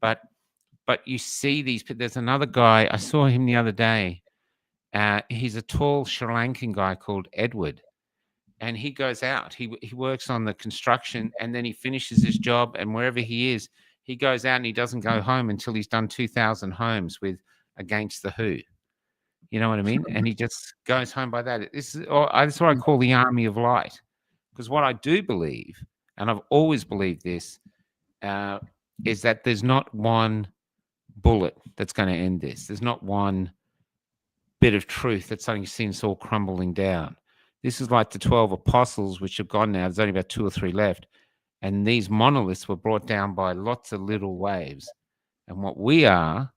But you see these. There's another guy, I saw him the other day. He's a tall Sri Lankan guy called Edward. And he goes out, he works on the construction, and then he finishes his job, and wherever he is, he goes out and he doesn't go home until he's done 2,000 homes with Against the Who. You know what I mean? And he just goes home by that. That's what I call the army of light. Because what I do believe, and I've always believed this, is that there's not one bullet that's going to end this. There's not one bit of truth that's suddenly seen us all crumbling down. This is like the 12 apostles, which have gone now. There's only about 2 or 3 left. And these monoliths were brought down by lots of little waves. And what we are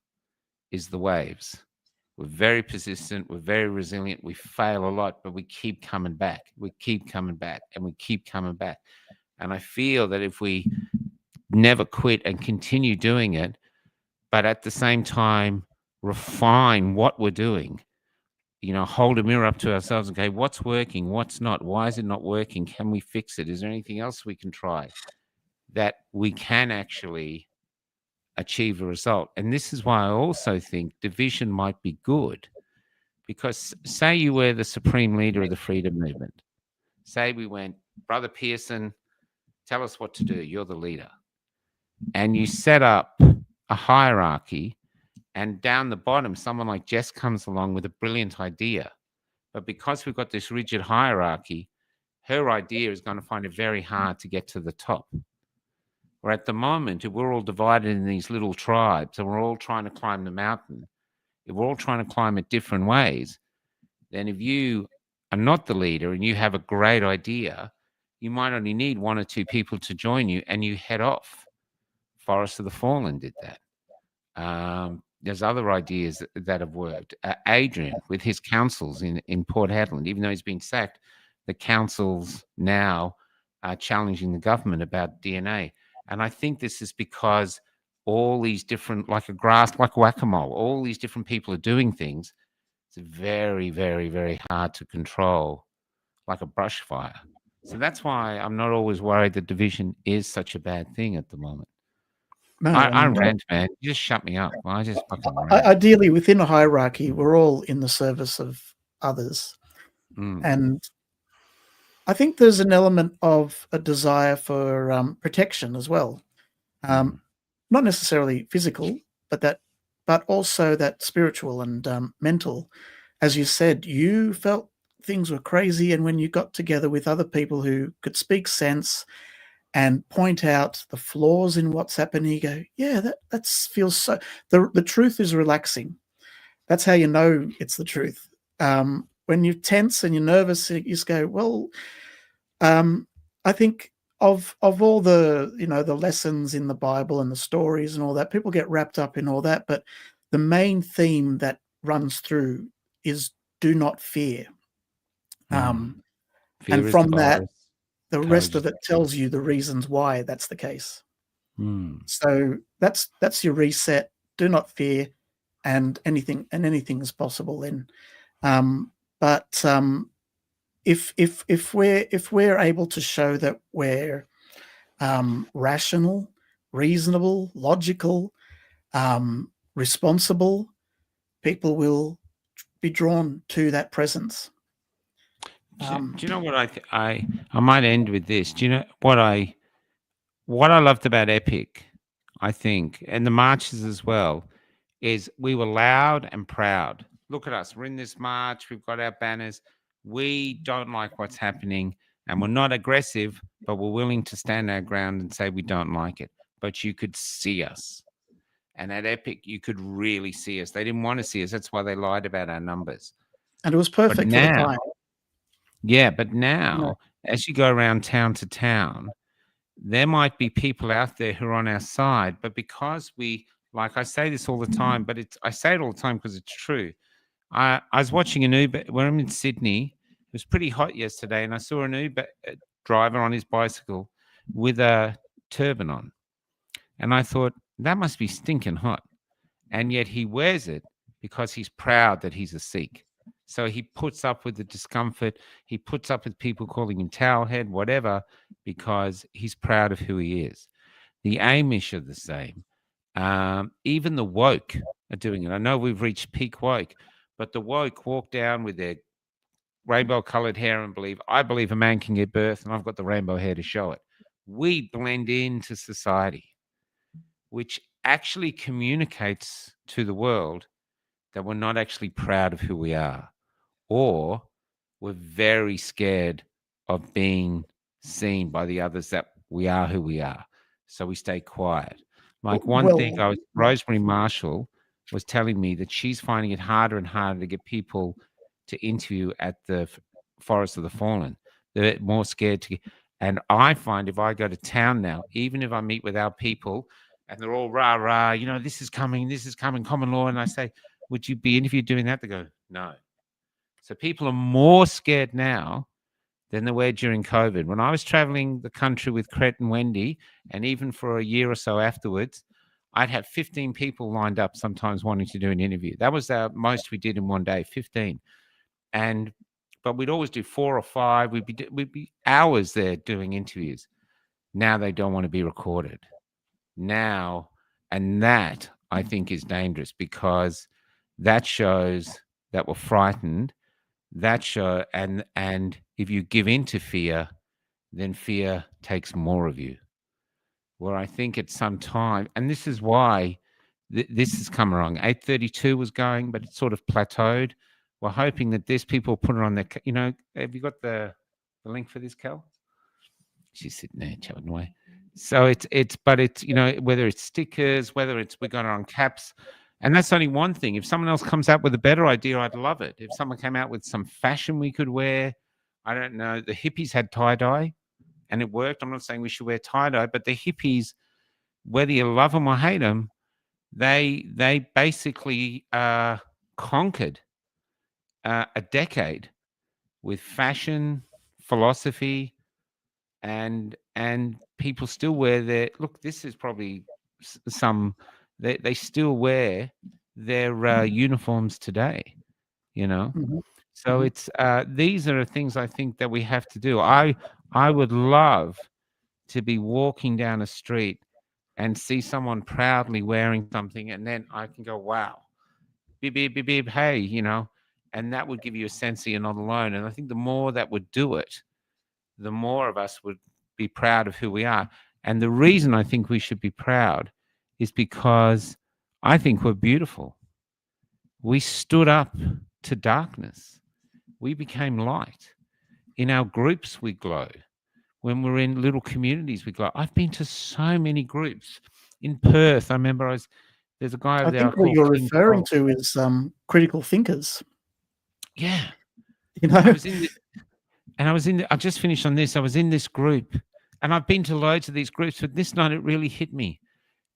is the waves. We're very persistent. We're very resilient. We fail a lot, but we keep coming back. We keep coming back, and we keep coming back. And I feel that if we never quit and continue doing it, but at the same time refine what we're doing, hold a mirror up to ourselves and go, what's working? What's not? Why is it not working? Can we fix it? Is there anything else we can try? That we can actually achieve a result. And this is why I also think division might be good, Because say you were the supreme leader of the freedom movement. Say we went, Brother Pearson, tell us what to do. You're the leader. And you set up a hierarchy, and down the bottom, someone like Jess comes along with a brilliant idea. But because we've got this rigid hierarchy, her idea is going to find it very hard to get to the top. Where at the moment, if we're all divided in these little tribes and we're all trying to climb the mountain, if we're all trying to climb it different ways, then if you are not the leader and you have a great idea, you might only need one or two people to join you and you head off. Forest of the Fallen did that. There's other ideas that have worked. Adrian, with his councils in Port Hedland, even though he's been sacked, the councils now are challenging the government about DNA. And I think this is because all these different, like a grass, like whack-a-mole, all these different people are doing things. It's very, very, very hard to control, like a brush fire. So that's why I'm not always worried that division is such a bad thing at the moment. No, I and rant, man. You just shut me up. I just fucking rant. ideally, within a hierarchy, we're all in the service of others. Mm. And I think there's an element of a desire for protection as well. Not necessarily physical, but also that spiritual and mental. As you said, you felt things were crazy, and when you got together with other people who could speak sense and point out the flaws in what's happening, you go, yeah, that feels so. The truth is relaxing. That's how you know it's the truth. When you're tense and you're nervous, you just go, well, I think of all the the lessons in the Bible and the stories and all that, people get wrapped up in all that, but the main theme that runs through is do not fear. Fear And is from the that, virus. the Courage rest is of it tells you the reasons why that's the case. Mm. So that's your reset. Do not fear, and anything is possible then. But if we're able to show that we're rational, reasonable, logical, responsible, people will be drawn to that presence. Do you know what I might end with this? Do you know what I loved about Epic, I think, and the marches as well, is we were loud and proud. Look at us. We're in this march. We've got our banners. We don't like what's happening, and we're not aggressive, but we're willing to stand our ground and say we don't like it. But you could see us. And at Epic, you could really see us. They didn't want to see us. That's why they lied about our numbers. And it was But perfect for the now, time. yeah, but now, as you go around town to town, there might be people out there who are on our side, but because we, like I say this all the time, but I say it all the time because it's true. I was watching an Uber when I'm in Sydney. It was pretty hot yesterday, and I saw an Uber driver on his bicycle with a turban on, and I thought that must be stinking hot, and yet he wears it because he's proud that he's a Sikh. So he puts up with the discomfort. He puts up with people calling him towelhead, whatever, because he's proud of who he is. The Amish are the same. Even the woke are doing it. I know we've reached peak woke, but the woke walk down with their rainbow-colored hair and I believe a man can give birth, and I've got the rainbow hair to show it. We blend into society, which actually communicates to the world that we're not actually proud of who we are, or we're very scared of being seen by the others that we are who we are. So we stay quiet. Like one thing, Rosemary Marshall was telling me that she's finding it harder and harder to get people to interview at the Forest of the Fallen. They're more scared to. And I find if I go to town now, even if I meet with our people and they're all rah rah, this is coming, common law, and I say, would you be interviewed doing that? They go, no. So people are more scared now than they were during COVID. When I was traveling the country with Cret and Wendy, and even for a year or so afterwards, I'd have 15 people lined up, sometimes wanting to do an interview. That was the most we did in one day, 15. But we'd always do 4 or 5. We'd be hours there doing interviews. Now they don't want to be recorded. Now, and that I think is dangerous because that shows that were frightened, that show, and if you give in to fear, then fear takes more of you. Where I think at some time, and this is why this has come along. 832 was going, but it sort of plateaued. We're hoping that this people put it on their, have you got the link for this, Cal? She's sitting there chatting away. So but it's, whether it's stickers, whether it's, we got it on caps. And that's only one thing. If someone else comes out with a better idea, I'd love it. If someone came out with some fashion we could wear, I don't know, the hippies had tie-dye and it worked. I'm not saying we should wear tie-dye, but the hippies, whether you love them or hate them, they basically conquered a decade with fashion, philosophy, and people still wear their, look, this is probably some, they still wear their uniforms today, So it's these are the things I think that we have to do. I would love to be walking down a street and see someone proudly wearing something, and then I can go, wow, beep, beep, beep, beep, hey, and that would give you a sense that you're not alone. And I think the more that would do it, the more of us would be proud of who we are. And the reason I think we should be proud is because I think we're beautiful. We stood up to darkness. We became light. In our groups, we glow. When we're in little communities, we glow. I've been to so many groups. In Perth, I remember there's a guy over I there. think what you're referring to is critical thinkers. Yeah. I was in I just finished on this. I was in this group, and I've been to loads of these groups, but this night it really hit me.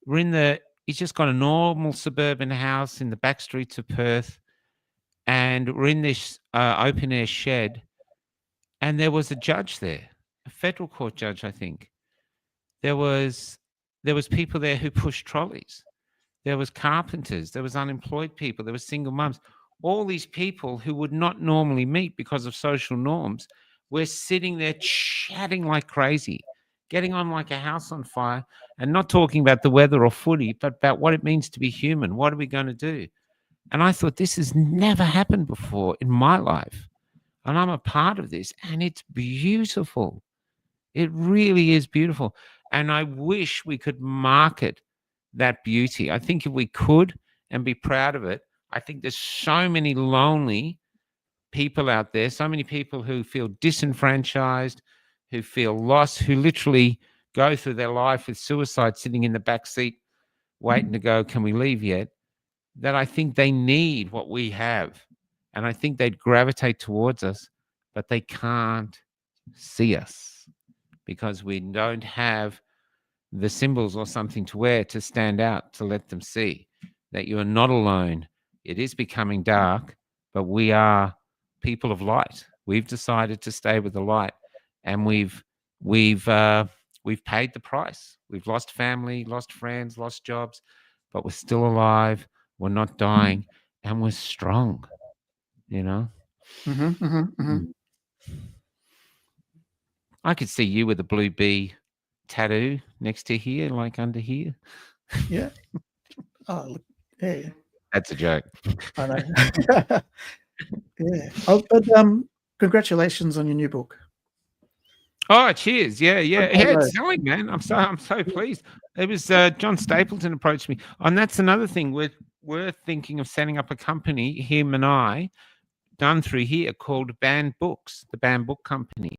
He's just got a normal suburban house in the back streets of Perth, and we're in this open air shed, and there was a judge there, a federal court judge, I think. There was people there who pushed trolleys. There was carpenters. There was unemployed people. There were single mums. All these people who would not normally meet because of social norms were sitting there chatting like crazy, getting on like a house on fire, and not talking about the weather or footy, but about what it means to be human. What are we going to do? And I thought, this has never happened before in my life. And I'm a part of this, and it's beautiful. It really is beautiful. And I wish we could market that beauty. I think if we could and be proud of it, I think there's so many lonely people out there, so many people who feel disenfranchised, who feel lost, who literally go through their life with suicide sitting in the back seat waiting to go, can we leave yet? That I think they need what we have. And I think they'd gravitate towards us, but they can't see us because we don't have the symbols or something to wear to stand out, to let them see that you are not alone. It is becoming dark, but we are people of light. We've decided to stay with the light, and we've paid the price. We've lost family, lost friends, lost jobs, but we're still alive. We're not dying, and we're strong. I could see you with a blue bee tattoo next to here, like under here. Yeah. Oh, look, yeah. That's a joke. I know. Yeah. But congratulations on your new book. Oh, cheers! Yeah, it's selling, man. I'm so pleased. It was John Stapleton approached me, and that's another thing. We're thinking of setting up a company, him and I, done through here, called Banned Books, the Banned Book Company,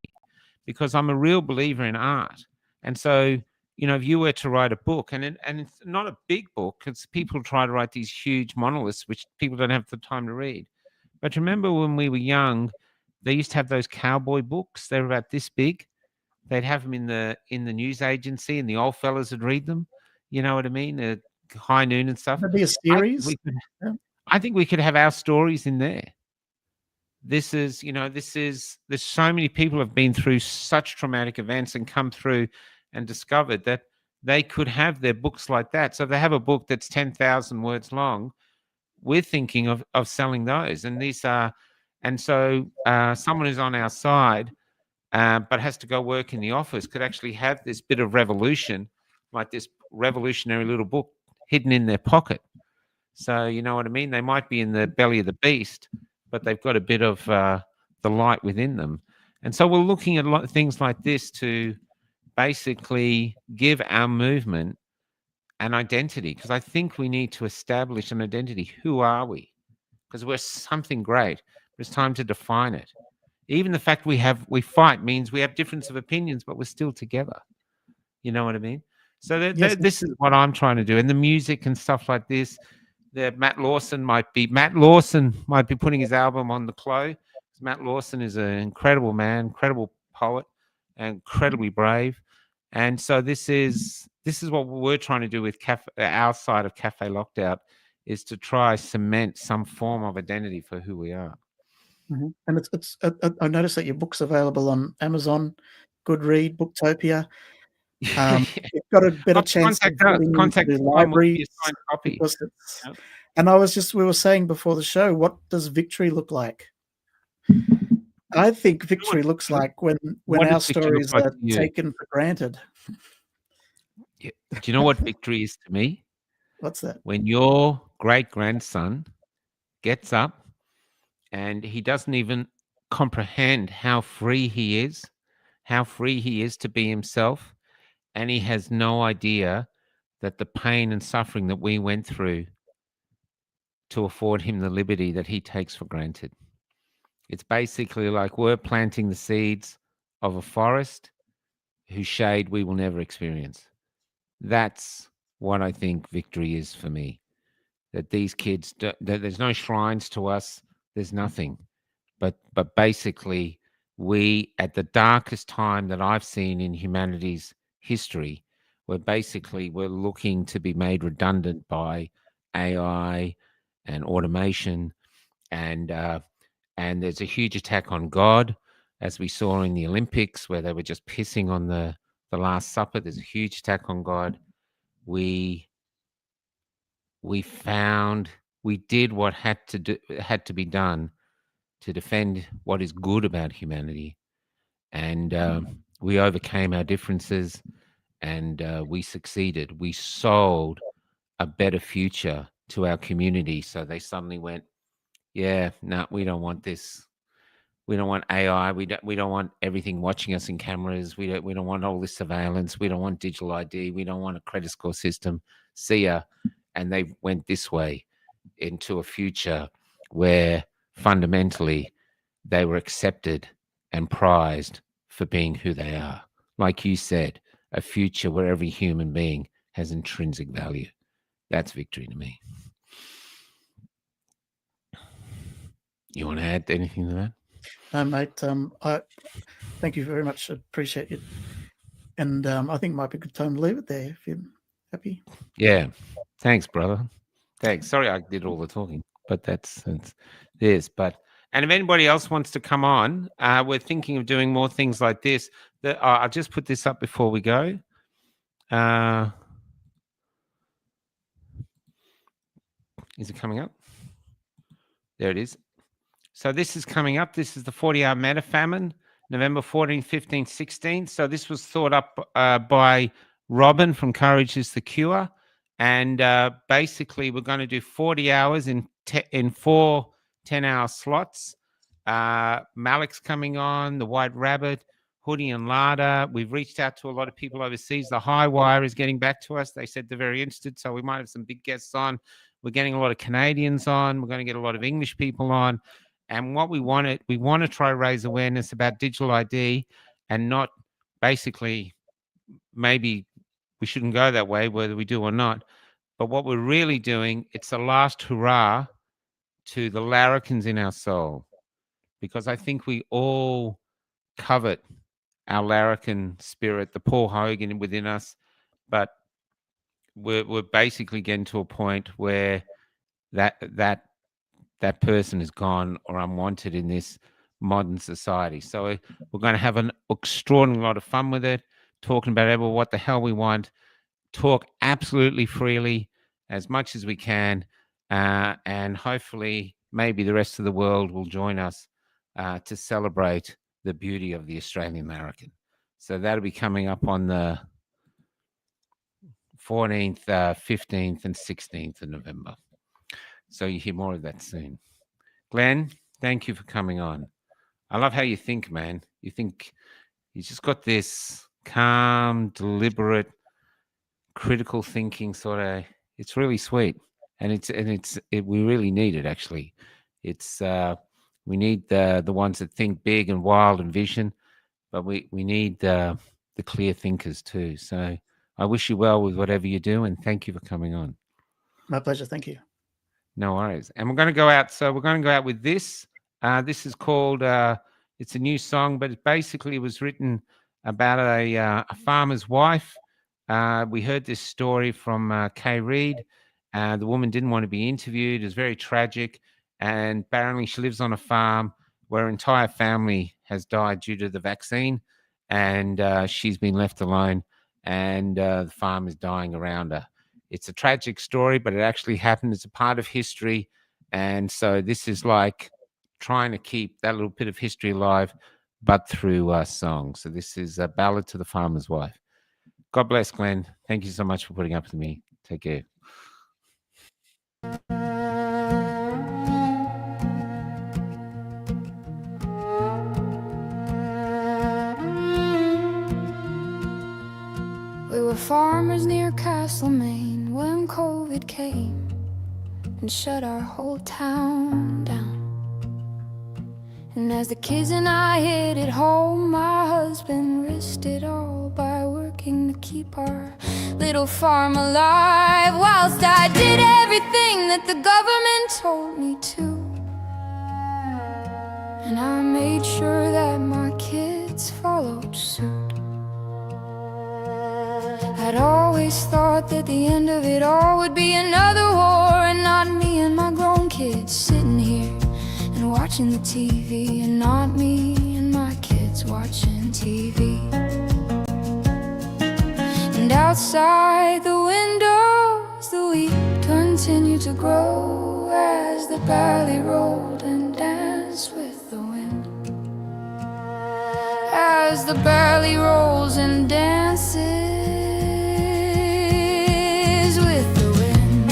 because I'm a real believer in art. And so, if you were to write a book, and it's not a big book, because people try to write these huge monoliths, which people don't have the time to read. But remember when we were young, they used to have those cowboy books. They were about this big. They'd have them in the news agency, and the old fellas would read them. You know what I mean? The High Noon and stuff. That'd be a series. I think we could have our stories in there. There's so many people have been through such traumatic events and come through and discovered that they could have their books like that. So if they have a book that's 10,000 words long, we're thinking of selling those. And so someone who's on our side, but has to go work in the office, could actually have this bit of revolution, like this revolutionary little book hidden in their pocket. So you know what I mean? They might be in the belly of the beast, but they've got a bit of the light within them. And so we're looking at things like this to basically give our movement an identity, because I think we need to establish an identity. Who are we? Because we're something great. It's time to define it. Even the fact we fight means we have difference of opinions, but we're still together. You know what I mean? So Yes. this is what I'm trying to do. And the music and stuff like this, Matt Lawson might be putting his album on the Clo. Matt Lawson is an incredible man, incredible poet, and incredibly brave. And so this is what we're trying to do with our side of Cafe Lockdown, is to try cement some form of identity for who we are. Mhm. And it's I noticed that your book's available on Amazon, Goodread, Booktopia. You've got a better chance of getting into the libraries because it's. Yep. And we were saying before the show, what does victory look like? I think victory looks like when our stories are taken for granted. Yeah. Do you know what victory is to me? What's that? When your great-grandson gets up and he doesn't even comprehend how free he is to be himself, and he has no idea that the pain and suffering that we went through to afford him the liberty that he takes for granted. It's basically like we're planting the seeds of a forest whose shade we will never experience. That's what I think victory is for me. That these kids, there's no shrines to us, there's nothing. But basically, we, at the darkest time that I've seen in humanity's history, we're looking to be made redundant by AI and automation, and there's a huge attack on God, as we saw in the Olympics, where they were just pissing on the Last Supper. There's a huge attack on God. We did what had to be done to defend what is good about humanity, and we overcame our differences, and we succeeded. We sold a better future to our community, so they suddenly went, yeah, no, we don't want this. We don't want AI. We don't want everything watching us in cameras. We don't want all this surveillance. We don't want digital ID. We don't want a credit score system. See ya. And they went this way into a future where fundamentally they were accepted and prized for being who they are. Like you said, a future where every human being has intrinsic value. That's victory to me. You want to add anything to that? No, mate. I thank you very much. I appreciate it. And I think it might be a good time to leave it there if you're happy. Yeah. Thanks, brother. Thanks. Sorry I did all the talking, but that's this. But and if anybody else wants to come on, we're thinking of doing more things like this. I'll just put this up before we go. Is it coming up? There it is. So this is coming up. This is the 40-hour meta famine, November 14, 15, 16. So this was thought up by Robin from Courage is the Cure. And basically, we're going to do 40 hours in 4 10-hour slots. Malik's coming on, the White Rabbit, Hoodie and Lada. We've reached out to a lot of people overseas. The High Wire is getting back to us. They said they're very interested, so we might have some big guests on. We're getting a lot of Canadians on. We're going to get a lot of English people on. And what we want to try to raise awareness about digital ID, and not basically, maybe we shouldn't go that way, whether we do or not. But what we're really doing, it's a last hurrah to the larrikins in our soul, because I think we all covet our larrikin spirit, the Paul Hogan within us, but we're basically getting to a point where that person is gone or unwanted in this modern society. So we're going to have an extraordinary lot of fun with it, talking about what the hell we want, talk absolutely freely as much as we can, and hopefully maybe the rest of the world will join us to celebrate the beauty of the Australian larrikin. So that'll be coming up on the 14th, 15th, and 16th of November. So you hear more of that soon. Glenn, Thank you for coming on. I love how you think, man. You think you just got this calm, deliberate, critical thinking sort of. It's really sweet, and we really need it actually. It's we need the ones that think big and wild and vision, but we need the clear thinkers too. So I wish you well with whatever you do, and thank you for coming on. My pleasure. Thank you. No worries. And we're going to go out. So we're going to go out with this. This is called. It's a new song, but it basically was written about a farmer's wife. We heard this story from Kay Reid. The woman didn't want to be interviewed. It was very tragic. And apparently, she lives on a farm where her entire family has died due to the vaccine, and she's been left alone. And the farm is dying around her. It's a tragic story, but it actually happened. It's a part of history. And so this is like trying to keep that little bit of history alive, but through song. So this is a ballad to the farmer's wife. God bless, Glenn. Thank you so much for putting up with me. Take care. We were farmers near Castlemaine when COVID came and shut our whole town down. And as the kids and I hid at home, my husband risked it all by working to keep our little farm alive, whilst I did everything that the government told me to. And I made sure that my kids followed suit. I'd always thought that the end of it all would be another war, and not me and my grown kids sitting here and watching the TV, and not me and my kids watching TV. And outside the windows, the wheat continued to grow as the barley rolled and danced with the wind. As the barley rolls and dances with the wind.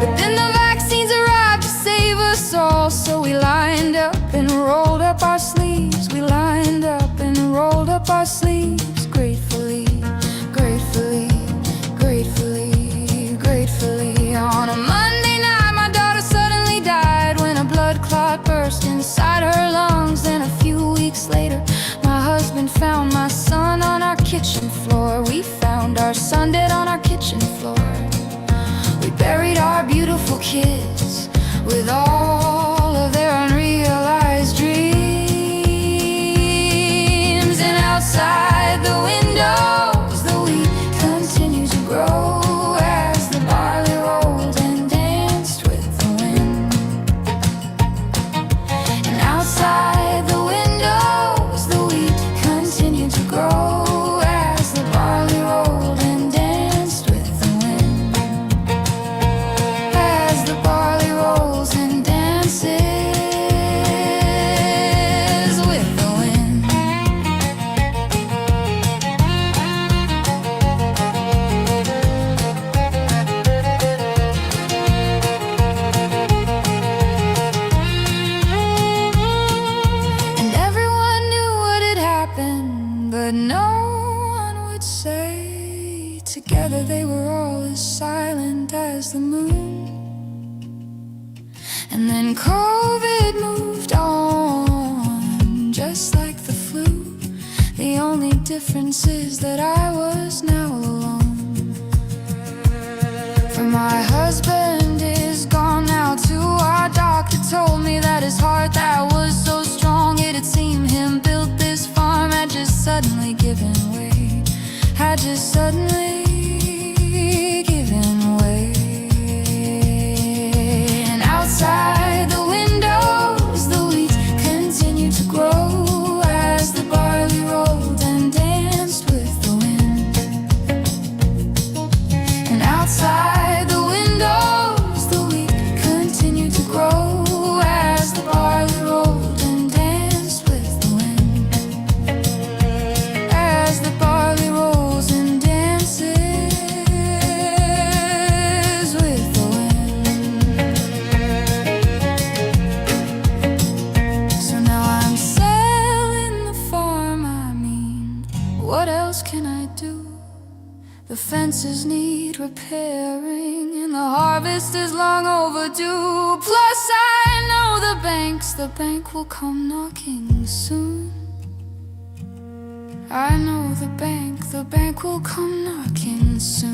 But then the vaccines arrived to save us all, so we lined up and rolled up our sleeves. We lined up and rolled up our sleeves, gratefully, gratefully, gratefully, gratefully. On a Monday night, my daughter suddenly died when a blood clot burst inside her lungs. Then a few weeks later, my husband found my son on our kitchen floor. We found our son dead on our kitchen floor. We buried our beautiful kids with all of their unrealized dreams. And outside the windows, the wheat continued to grow as the barley rolled and danced with the wind. And outside the windows, the wheat continued to grow as the barley rolled and danced with the wind. As the barley rolls and dances with the wind. And everyone knew what had happened, but no one would say. Together they were all as silent as the moon. And then COVID moved on, just like the flu. The only difference is that I was now alone. For my husband is gone now too. Our doctor told me that his heart that was so strong, it had seen him build this farm, had just suddenly given way, had just suddenly given way. And outside the windows, the wheat continued to grow as the barley rolled and danced with the wind. And outside the windows, the wheat continued to grow as the barley rolled and danced with the wind. As the barley rolls and dances fences need repairing, and the harvest is long overdue. Plus I know the bank will come knocking soon. I know the bank will come knocking soon.